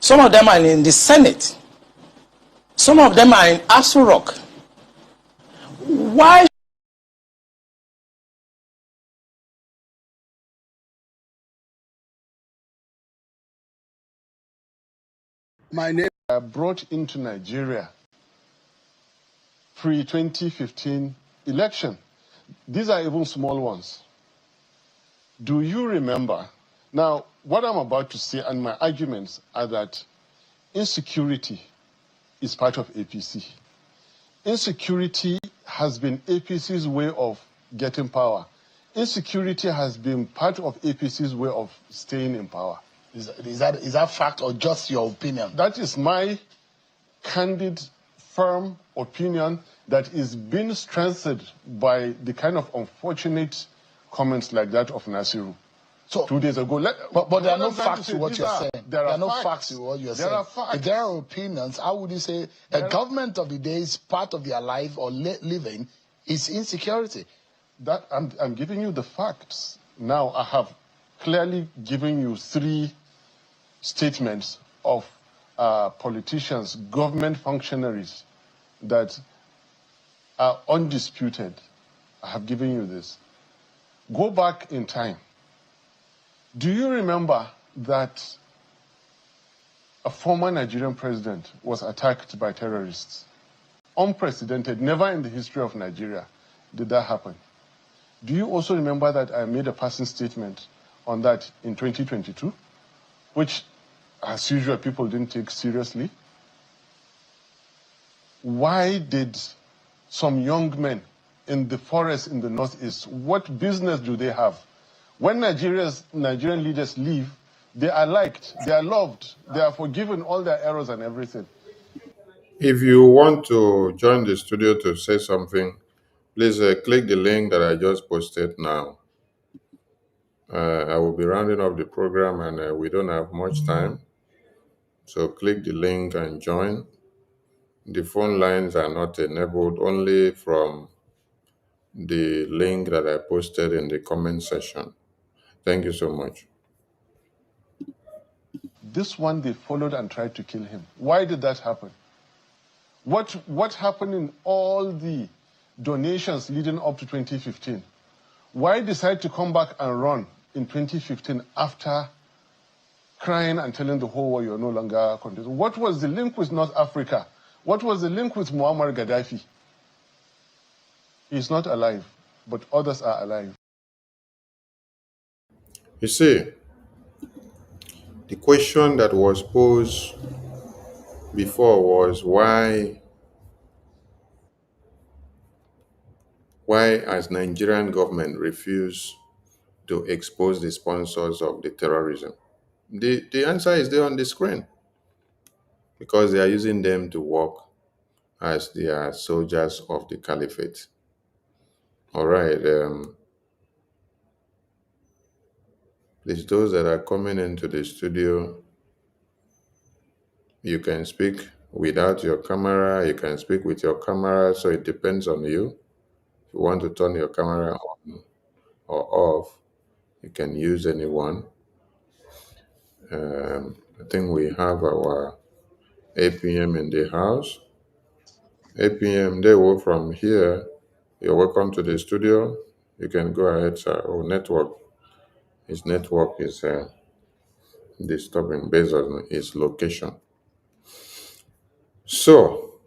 Some of them are in the Senate. Some of them are in Asu Rock. Why? My name brought into Nigeria pre-2015 election. These are even small ones. Do you remember? Now, what I'm about to say and my arguments are that insecurity is part of APC. Insecurity has been APC's way of getting power. Insecurity has been part of APC's way of staying in power. Is that fact or just your opinion? That is my candid, firm opinion that is being strengthened by the kind of unfortunate comments like that of Nasiru. So 2 days ago. But there are no facts to what you're saying. There are no facts to what you're saying. There are facts. If there are opinions, how would you say a government of the day is part of their life or living is insecurity? That I'm giving you the facts. Now I have clearly given you 3 statements of politicians, government functionaries that are undisputed. I have given you this. Go back in time. Do you remember that a former Nigerian president was attacked by terrorists? Unprecedented, never in the history of Nigeria did that happen. Do you also remember that I made a passing statement on that in 2022, which, as usual, people didn't take seriously? Why did some young men in the forest in the northeast, what business do they have? When Nigerian leaders leave, they are liked, they are loved, they are forgiven all their errors and everything. If you want to join the studio to say something, please click the link that I just posted now. I will be rounding up the program and we don't have much time. So click the link and join. The phone lines are not enabled, only from the link that I posted in the comment section. Thank you so much. This one, they followed and tried to kill him. Why did that happen? What happened in all the donations leading up to 2015? Why decide to come back and run in 2015 after crying and telling the whole world you're no longer contesting? What was the link with North Africa? What was the link with Muammar Gaddafi? He's not alive, but others are alive. You see, the question that was posed before was why has Nigerian government refused to expose the sponsors of the terrorism? The answer is there on the screen. Because they are using them to work as they are soldiers of the caliphate. All right. Please, those that are coming into the studio, you can speak without your camera. You can speak with your camera. So it depends on you. If you want to turn your camera on or off, you can use any one. I think we have our APM in the house. APM, they work from here. You're welcome to the studio. You can go ahead, sir. Oh, network. His network is disturbing based on its location. So,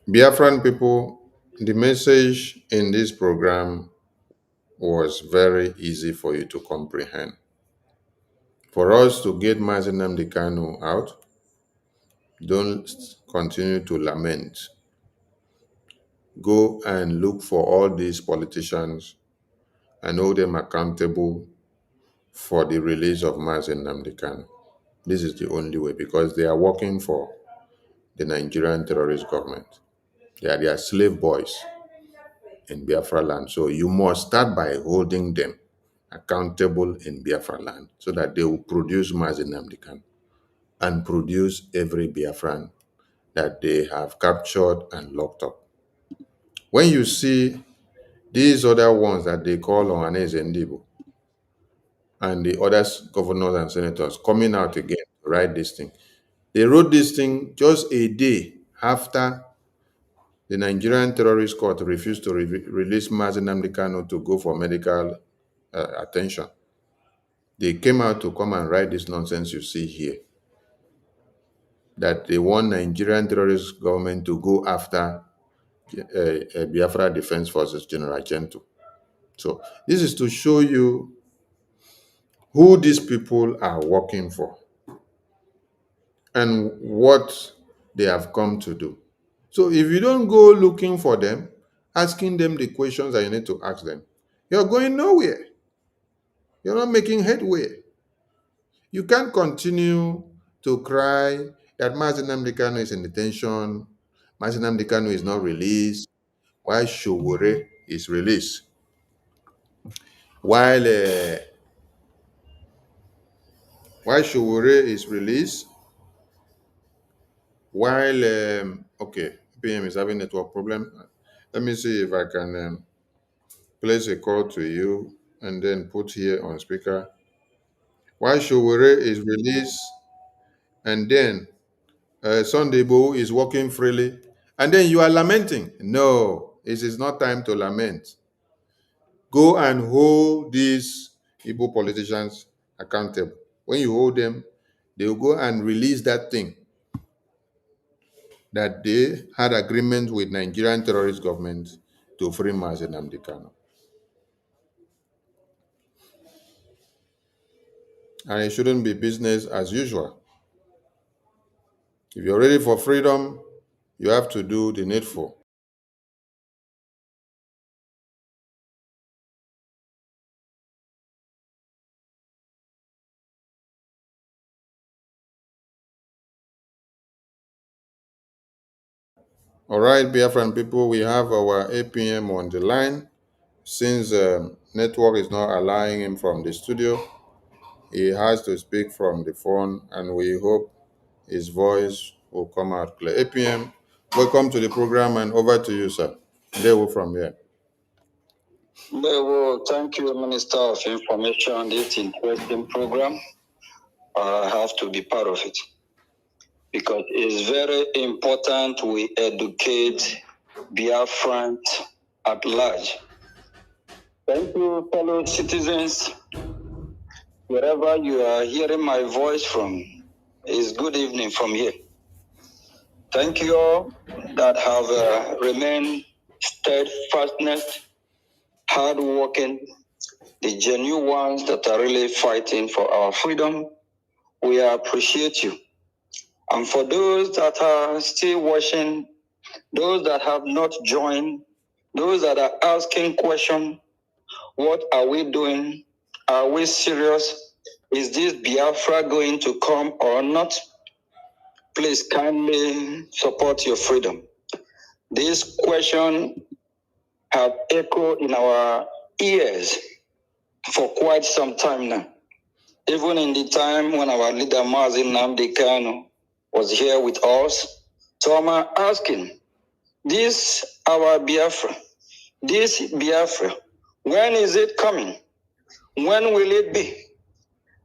Biafran people, the message in this program was very easy for you to comprehend. For us to get Mazi Nnamdi Kanu out, don't continue to lament. Go and look for all these politicians and hold them accountable for the release of Mazi Nnamdi Kanu. This is the only way, because they are working for the Nigerian terrorist government. They are their slave boys in Biafra land. So you must start by holding them accountable in Biafra land so that they will produce Mazi Nnamdi Kanu and produce every Biafran that they have captured and locked up. When you see these other ones that they call Ohaneze Ndibo and the other governors and senators coming out again to write this thing, they wrote this thing just a day after the Nigerian terrorist court refused to release Mazi Nnamdi Kanu to go for medical attention. They came out to come and write this nonsense you see here, that they want Nigerian terrorist government to go after Biafra Defense Forces General Gento. So this is to show you who these people are working for and what they have come to do. So if you don't go looking for them, asking them the questions that you need to ask them, you're going nowhere. You're not making headway. You can't continue to cry that Mazi Nnamdi Kanu is in detention, Mazi Nnamdi Kanu is not released, while Showore is released. While Showore is released, while okay, PM is having network problem. Let me see if I can place a call to you and then put here on speaker. While Showore is released, and then Sunday Bo is walking freely, and then you are lamenting. No, it is not time to lament. Go and hold these Igbo politicians accountable. When you hold them, they will go and release that thing that they had agreement with Nigerian terrorist government to free Mazi Nnamdi Kanu. And it shouldn't be business as usual. If you're ready for freedom, you have to do the needful. All right, Biafran people, we have our APM on the line. Since network is not allowing him from the studio, He has to speak from the phone, and we hope his voice will come out clear. APM, welcome to the program, and over to you, sir. They will from here. Well, thank you, Minister of Information. This interesting program. I have to be part of it because it's very important we educate Biafrans at large. Thank you, fellow citizens. Wherever you are hearing my voice from, it's good evening from here. Thank you all that have remained steadfastness, hardworking, the genuine ones that are really fighting for our freedom. We appreciate you. And for those that are still watching, those that have not joined, those that are asking questions, what are we doing? Are we serious? Is this Biafra going to come or not? Please kindly support your freedom. This question have echoed in our ears for quite some time now. Even in the time when our leader Nnamdi Kanu was here with us, some are asking, this our Biafra, when is it coming? When will it be?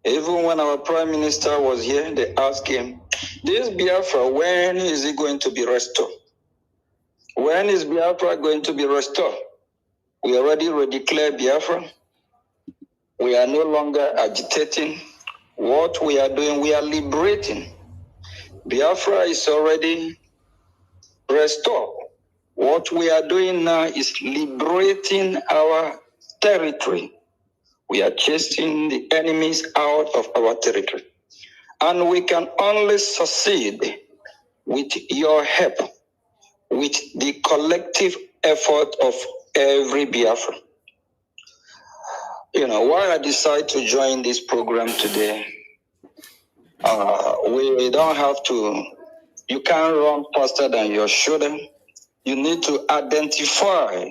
Even when our Prime Minister was here, they asked him, this Biafra, when is it going to be restored? When is Biafra going to be restored? We already declared Biafra. We are no longer agitating. What we are doing, we are liberating. Biafra is already restored. What we are doing now is liberating our territory. We are chasing the enemies out of our territory. And we can only succeed with your help, with the collective effort of every Biafra. You know, why I decided to join this program today, we don't have to, you can't run faster than your shoulder. You need to identify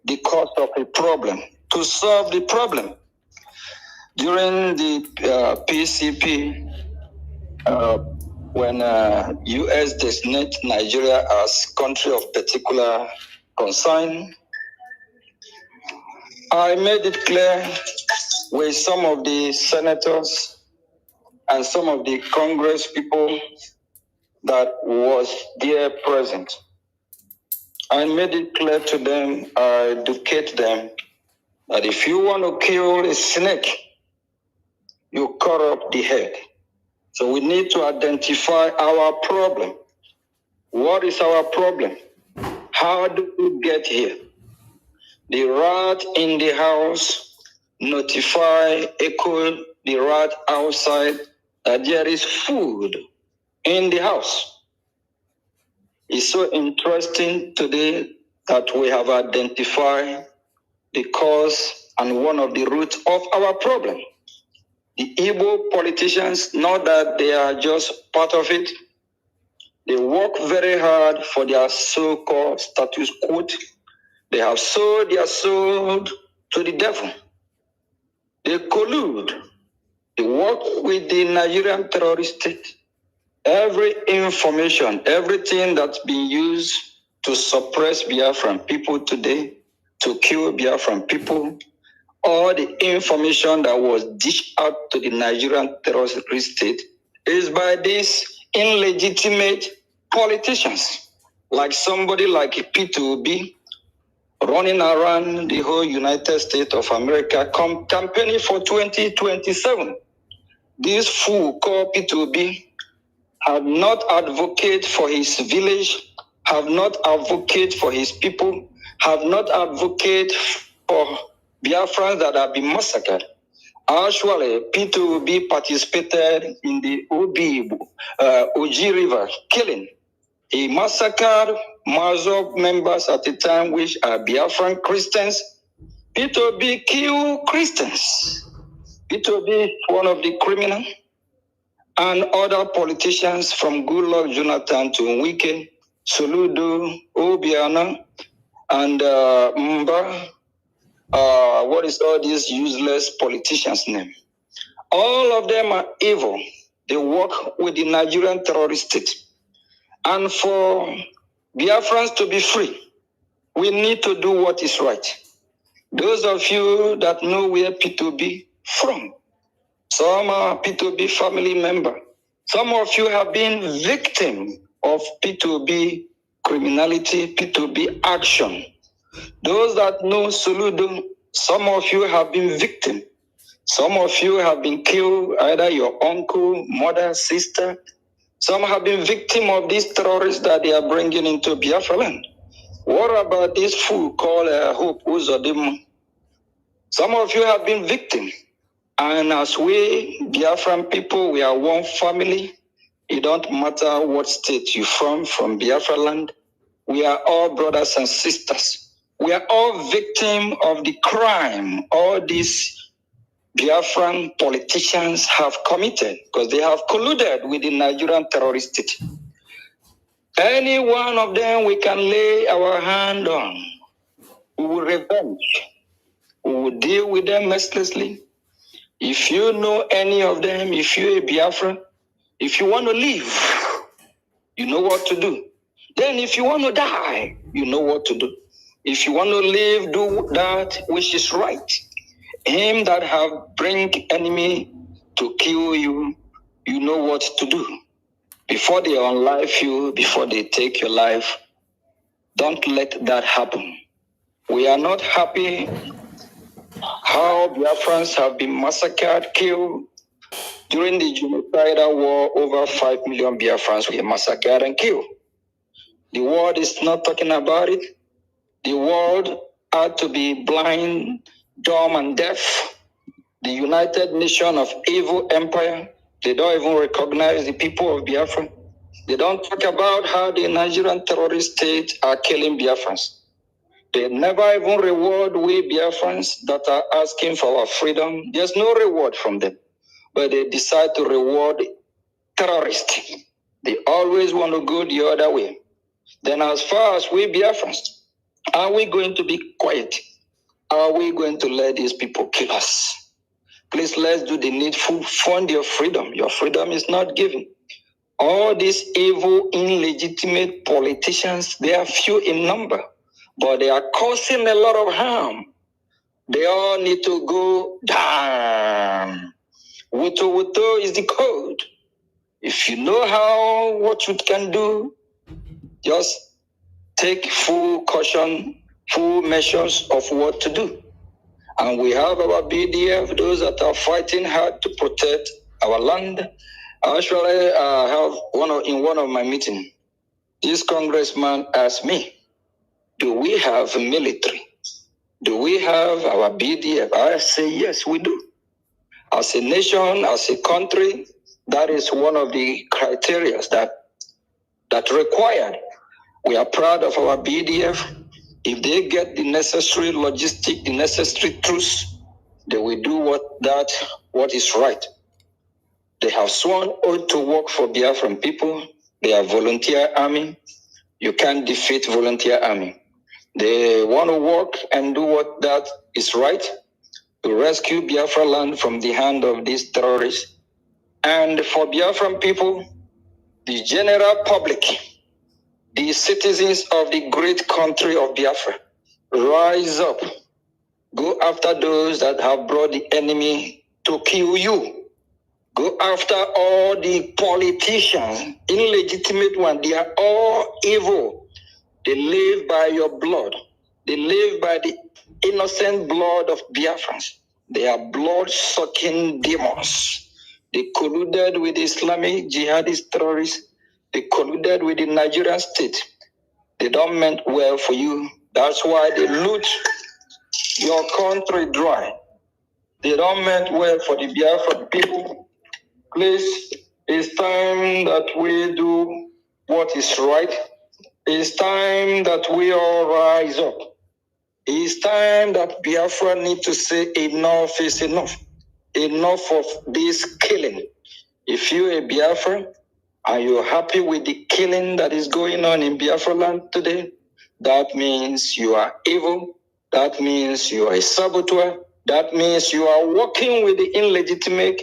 the cause of a problem to solve the problem. During the PCP, when U.S. designated Nigeria as country of particular concern, I made it clear with some of the senators and some of the Congress people that was there present. I made it clear to them, I educate them, that if you want to kill a snake, you cut off the head. So we need to identify our problem. What is our problem? How do we get here? The rat in the house notify, echo the rat outside that there is food in the house. It's so interesting today that we have identified the cause and one of the roots of our problem. The Igbo politicians know that they are just part of it. They work very hard for their so-called status quo. They have sold their soul to the devil. They collude. They work with the Nigerian terrorist state. Every information, everything that's been used to suppress Biafran people today, to kill Biafran people, all the information that was dished out to the Nigerian terrorist state is by these illegitimate politicians, like somebody like P2B running around the whole United States of America campaigning for 2027. This fool called P2B have not advocated for his village, have not advocated for his people, have not advocated for Biafrans that have been massacred. Actually, P2B participated in the Oji River killing. He massacred Mazov members at the time, which are Biafran Christians. P2B killed Christians. P2B is one of the criminals. And other politicians from Goodluck Jonathan to Wike, Soludo, Obiano, and Mba. What is all these useless politicians' name? All of them are evil. They work with the Nigerian terrorist state. And for Biafrans to be free, we need to do what is right. Those of you that know where P2B from, some are P2B family member. Some of you have been victim of P2B criminality, P2B action. Those that know Soludo, some of you have been victim. Some of you have been killed, either your uncle, mother, sister. Some have been victim of these terrorists that they are bringing into Biafra land. What about this fool called Hope Uzodimma? Some of you have been victim. And as we, Biafran people, we are one family. It don't matter what state you're from Biafra land. We are all brothers and sisters. We are all victims of the crime all these Biafran politicians have committed because they have colluded with the Nigerian terrorist state. Any one of them we can lay our hand on. We will revenge. We will deal with them mercilessly. If you know any of them, if you're a Biafran, if you want to live, you know what to do. Then if you want to die, you know what to do. If you want to live, do that which is right. Him that have bring enemy to kill you, you know what to do. Before they unlife you, before they take your life, don't let that happen. We are not happy how Biafrans have been massacred, killed. During the genocidal war, over 5 million Biafrans were massacred and killed. The world is not talking about it. The world had to be blind, dumb, and deaf. The United Nations of Evil Empire, they don't even recognize the people of Biafra. They don't talk about how the Nigerian terrorist state are killing Biafrans. They never even reward we Biafrans that are asking for our freedom. There's no reward from them. But they decide to reward terrorists. They always want to go the other way. Then as far as we Biafrans, are we going to be quiet? Are we going to let these people kill us? Please, let's do the needful. Fund your freedom. Your freedom is not given. All these evil, illegitimate politicians, they are few in number, but they are causing a lot of harm. They all need to go down. Wuto wuto is the code. If you know what you can do, just take full caution, full measures of what to do. And we have our BDF, those that are fighting hard to protect our land. Actually, I have in one of my meetings, this congressman asked me, do we have a military? Do we have our BDF? I say, yes, we do. As a nation, as a country, that is one of the criteria that required. We are proud of our BDF. If they get the necessary logistic, the necessary tools, they will do what is right. They have sworn oath to work for Biafran people. They are volunteer army. You can't defeat volunteer army. They want to work and do what that is right to rescue Biafra land from the hand of these terrorists. And for Biafran people, the general public, the citizens of the great country of Biafra, rise up. Go after those that have brought the enemy to kill you. Go after all the politicians, illegitimate ones. They are all evil. They live by your blood. They live by the innocent blood of Biafrans. They are blood-sucking demons. They colluded with the Islamic jihadist terrorists. They colluded with the Nigerian state. They don't mean well for you. That's why they loot your country dry. They don't mean well for the Biafran people. Please, it's time that we do what is right. It's time that we all rise up. It's time that Biafra need to say enough is enough. Enough of this killing. If you're a Biafra, are you happy with the killing that is going on in Biafra land today? That means you are evil. That means you are a saboteur. That means you are working with the illegitimate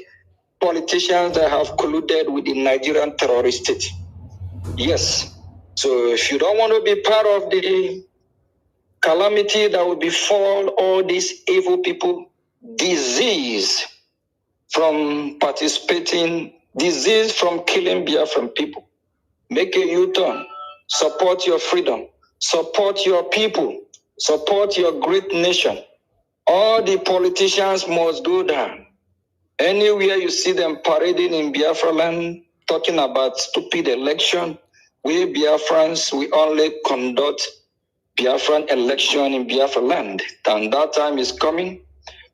politicians that have colluded with the Nigerian terrorist state. Yes. So if you don't want to be part of the calamity that will befall all these evil people, disease from participating, disease from killing Biafran people, make a U-turn, support your freedom, support your people, support your great nation. All the politicians must go down. Anywhere you see them parading in Biafra land, talking about stupid election, we Biafrans, we only conduct Biafran election in Biafra land. And that time is coming.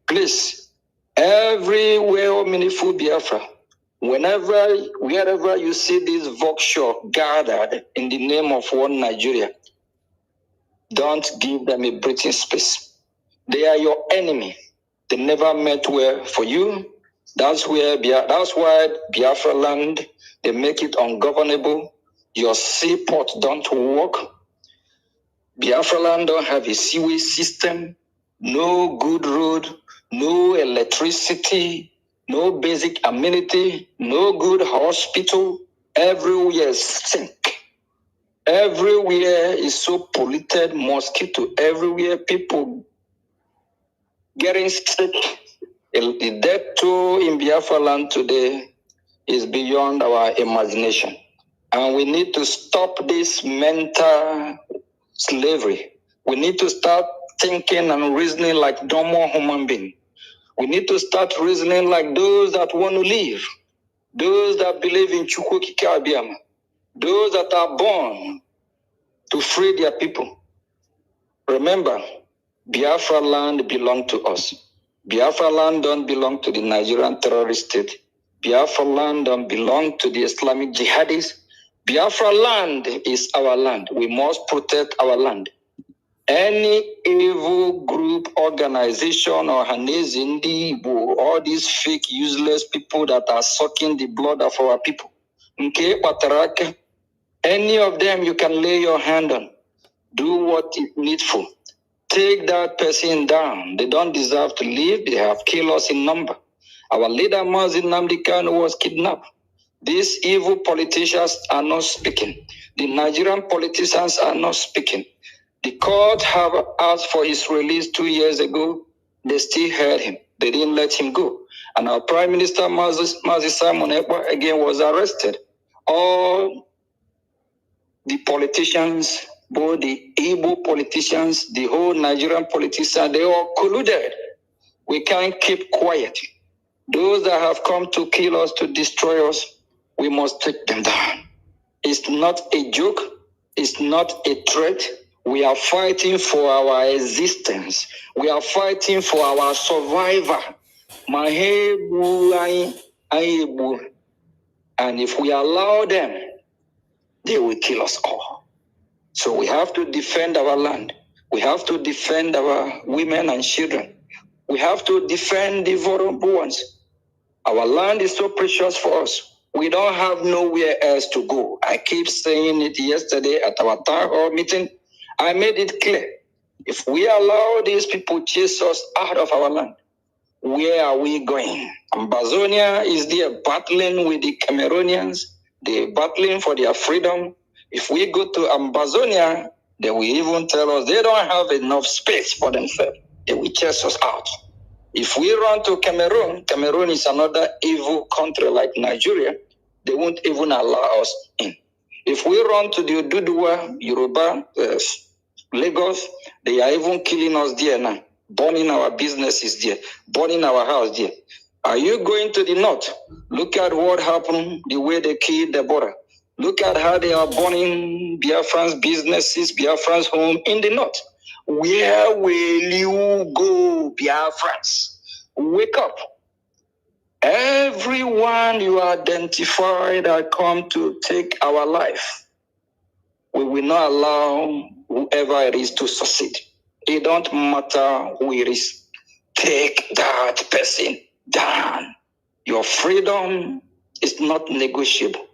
Please, everywhere meaningful Biafra, wherever you see this workshop gathered in the name of one Nigeria, don't give them a breathing space. They are your enemy. They never meant well for you. That's why Biafra land, they make it ungovernable. Your seaport don't work. Biafra land don't have a sewage system, no good road, no electricity, no basic amenity, no good hospital. Everywhere stink. Everywhere is so polluted, mosquito everywhere, people getting sick. The death toll in Biafra land today is beyond our imagination. And we need to stop this mental slavery. We need to start thinking and reasoning like normal human beings. We need to start reasoning like those that want to live, those that believe in Chukwukike Abiyama, those that are born to free their people. Remember, Biafra land belongs to us. Biafra land don't belong to the Nigerian terrorist state. Biafra land don't belong to the Islamic jihadis. Biafra land is our land. We must protect our land. Any evil group, organization, or Hanezi Igbo, all these fake, useless people that are sucking the blood of our people, okay, Pataraka, any of them you can lay your hand on. Do what is needful. Take that person down. They don't deserve to live. They have killed us in number. Our leader, Nnamdi Kanu, was kidnapped. These evil politicians are not speaking. The Nigerian politicians are not speaking. The court have asked for his release 2 years ago. They still held him. They didn't let him go. And our Prime Minister, Mazi Simon Ekpa, again was arrested. All the politicians, both the Igbo politicians, the whole Nigerian politicians, they all colluded. We can't keep quiet. Those that have come to kill us, to destroy us, we must take them down. It's not a joke. It's not a threat. We are fighting for our existence. We are fighting for our survival. And if we allow them, they will kill us all. So we have to defend our land. We have to defend our women and children. We have to defend the vulnerable ones. Our land is so precious for us. We don't have nowhere else to go. I keep saying it yesterday at our town hall meeting. I made it clear. If we allow these people chase us out of our land, where are we going? Ambazonia is there battling with the Cameroonians. They're battling for their freedom. If we go to Ambazonia, they will even tell us they don't have enough space for themselves. They will chase us out. If we run to Cameroon, Cameroon is another evil country like Nigeria. They won't even allow us in. If we run to the Oduduwa, Yoruba, Lagos, they are even killing us there now, burning our businesses there, burning our house there. Are you going to the north? Look at what happened, the way they killed Deborah. Look at how they are burning Biafran's businesses, Biafran's home in the north. Where will you go, Biafrans? Wake up. Everyone you identify that come to take our life, we will not allow whoever it is to succeed. It don't matter who it is. Take that person down. Your freedom is not negotiable.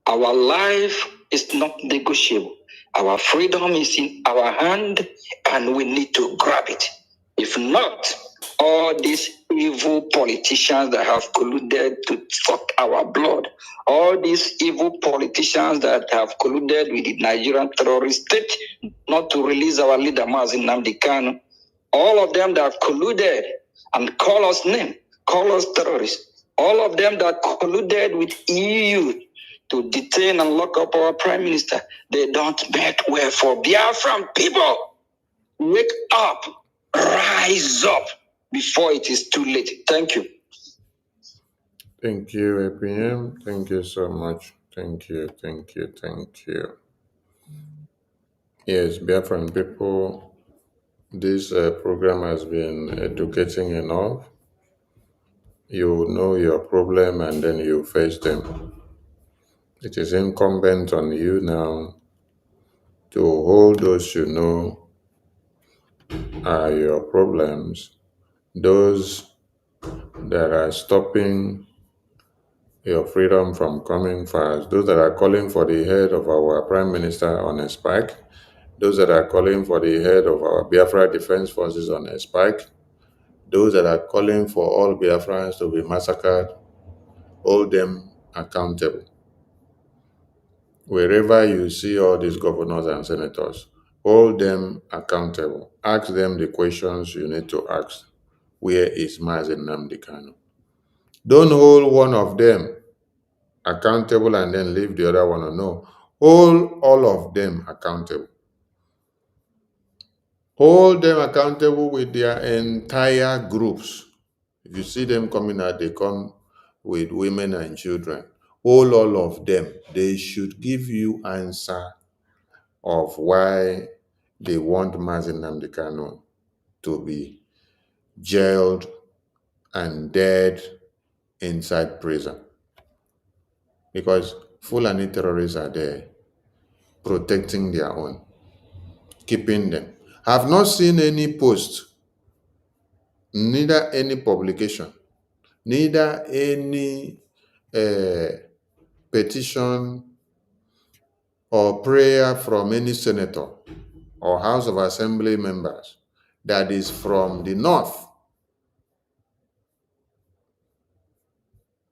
Our life is not negotiable. Our freedom is in our hand and we need to grab it. If not, all these evil politicians that have colluded to suck our blood, all these evil politicians that have colluded with the Nigerian terrorist state not to release our leader, Nnamdi Kanu, all of them that have colluded and call us name, call us terrorists, all of them that colluded with EU to detain and lock up our prime minister, they don't bet well for Biafran people. Wake up, rise up before it is too late. Thank you. Thank you, APM. Thank you so much. Thank you, thank you, thank you. Yes, Biafran people, this program has been educating enough. You know your problem and then you face them. It is incumbent on you now to hold those you know are your problems, those that are stopping your freedom from coming fast, those that are calling for the head of our Prime Minister on a spike, those that are calling for the head of our Biafra Defense Forces on a spike, those that are calling for all Biafrans to be massacred, hold them accountable. Wherever you see all these governors and senators, hold them accountable. Ask them the questions you need to ask. Where is Nnamdi Kanu? Don't hold one of them accountable and then leave the other one alone. No. Hold all of them accountable. Hold them accountable with their entire groups. If you see them coming out, they come with women and children. Hold all of them. They should give you answer of why they want Nnamdi Kanu to be jailed and dead inside prison. Because Fulani terrorists are there protecting their own, keeping them. I've not seen any post, neither any publication, neither any petition or prayer from any senator or House of Assembly members that is from the north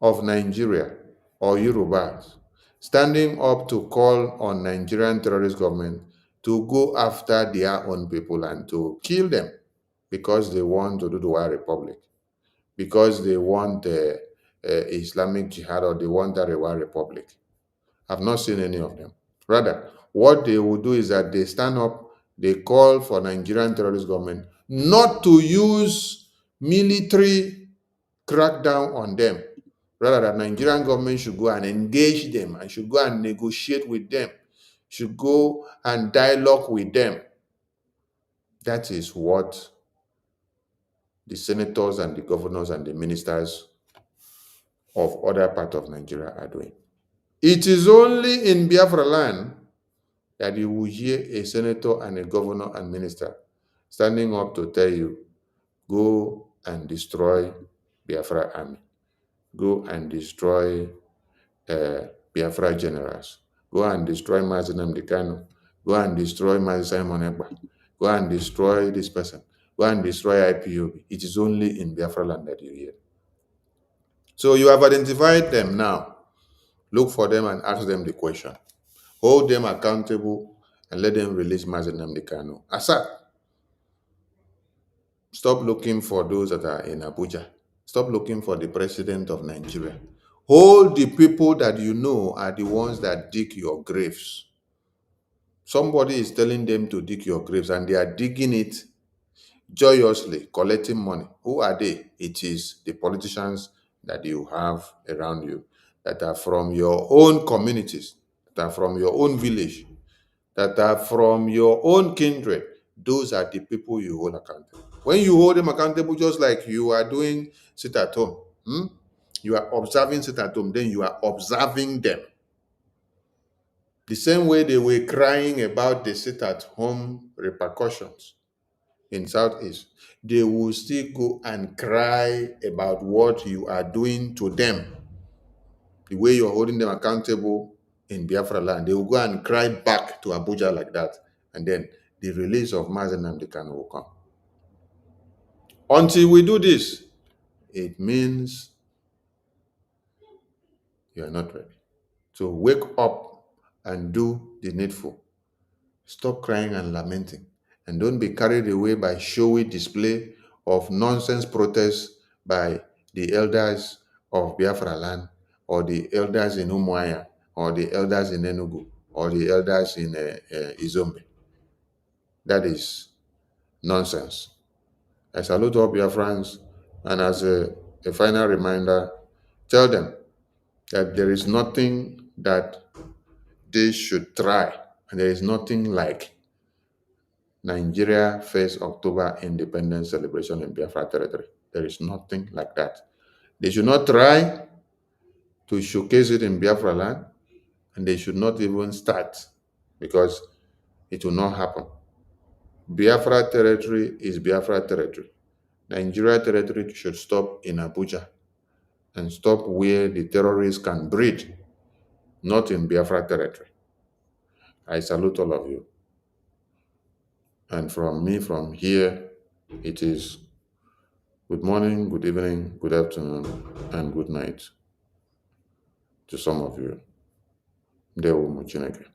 of Nigeria or Yorubas standing up to call on Nigerian terrorist government to go after their own people and to kill them because they want to do the War Republic, because they want Islamic Jihad or they want the War Republic. I've not seen any of them. Rather, what they will do is that they stand up, they call for Nigerian terrorist government not to use military crackdown on them. Rather, that Nigerian government should go and engage them and should go and negotiate with them, should go and dialogue with them. That is what the senators and the governors and the ministers of other parts of Nigeria are doing. It is only in Biafra land that you will hear a senator and a governor and minister standing up to tell you, go and destroy Biafra army, go and destroy Biafra generals, go and destroy Nnamdi Kanu, go and destroy Simon Ekpa, go and destroy this person, go and destroy IPOB. It is only in Biafra land that you hear. So you have identified them now. Look for them and ask them the question. Hold them accountable and let them release Nnamdi Kanu. ASAP. Stop looking for those that are in Abuja. Stop looking for the president of Nigeria. Hold the people that you know are the ones that dig your graves. Somebody is telling them to dig your graves and they are digging it joyously, collecting money. Who are they? It is the politicians that you have around you that are from your own communities, that are from your own village, that are from your own kindred. Those are the people you hold accountable. When you hold them accountable, just like you are doing sit at home, you are observing sit at home, then you are observing them. The same way they were crying about the sit at home repercussions in Southeast, they will still go and cry about what you are doing to them. The way you're holding them accountable in Biafra land, they will go and cry back to Abuja like that. And then the release of Nnamdi Kanu will come. Until we do this, it means you are not ready. So wake up and do the needful. Stop crying and lamenting. And don't be carried away by showy display of nonsense protests by the elders of Biafra land, or the elders in Umuahia, or the elders in Enugu, or the elders in Izombe. That is nonsense. I salute all Biafrans, and as a final reminder, tell them that there is nothing that they should try, and there is nothing like Nigeria 1st October independence celebration in Biafra territory. There is nothing like that. They should not try to showcase it in Biafra land, and they should not even start, because it will not happen. Biafra territory is Biafra territory. Nigeria territory should stop in Abuja and stop where the terrorists can breed, not in Biafra territory. I salute all of you. And from me, from here, it is good morning, good evening, good afternoon, and good night to some of you. Ndewo Chineke.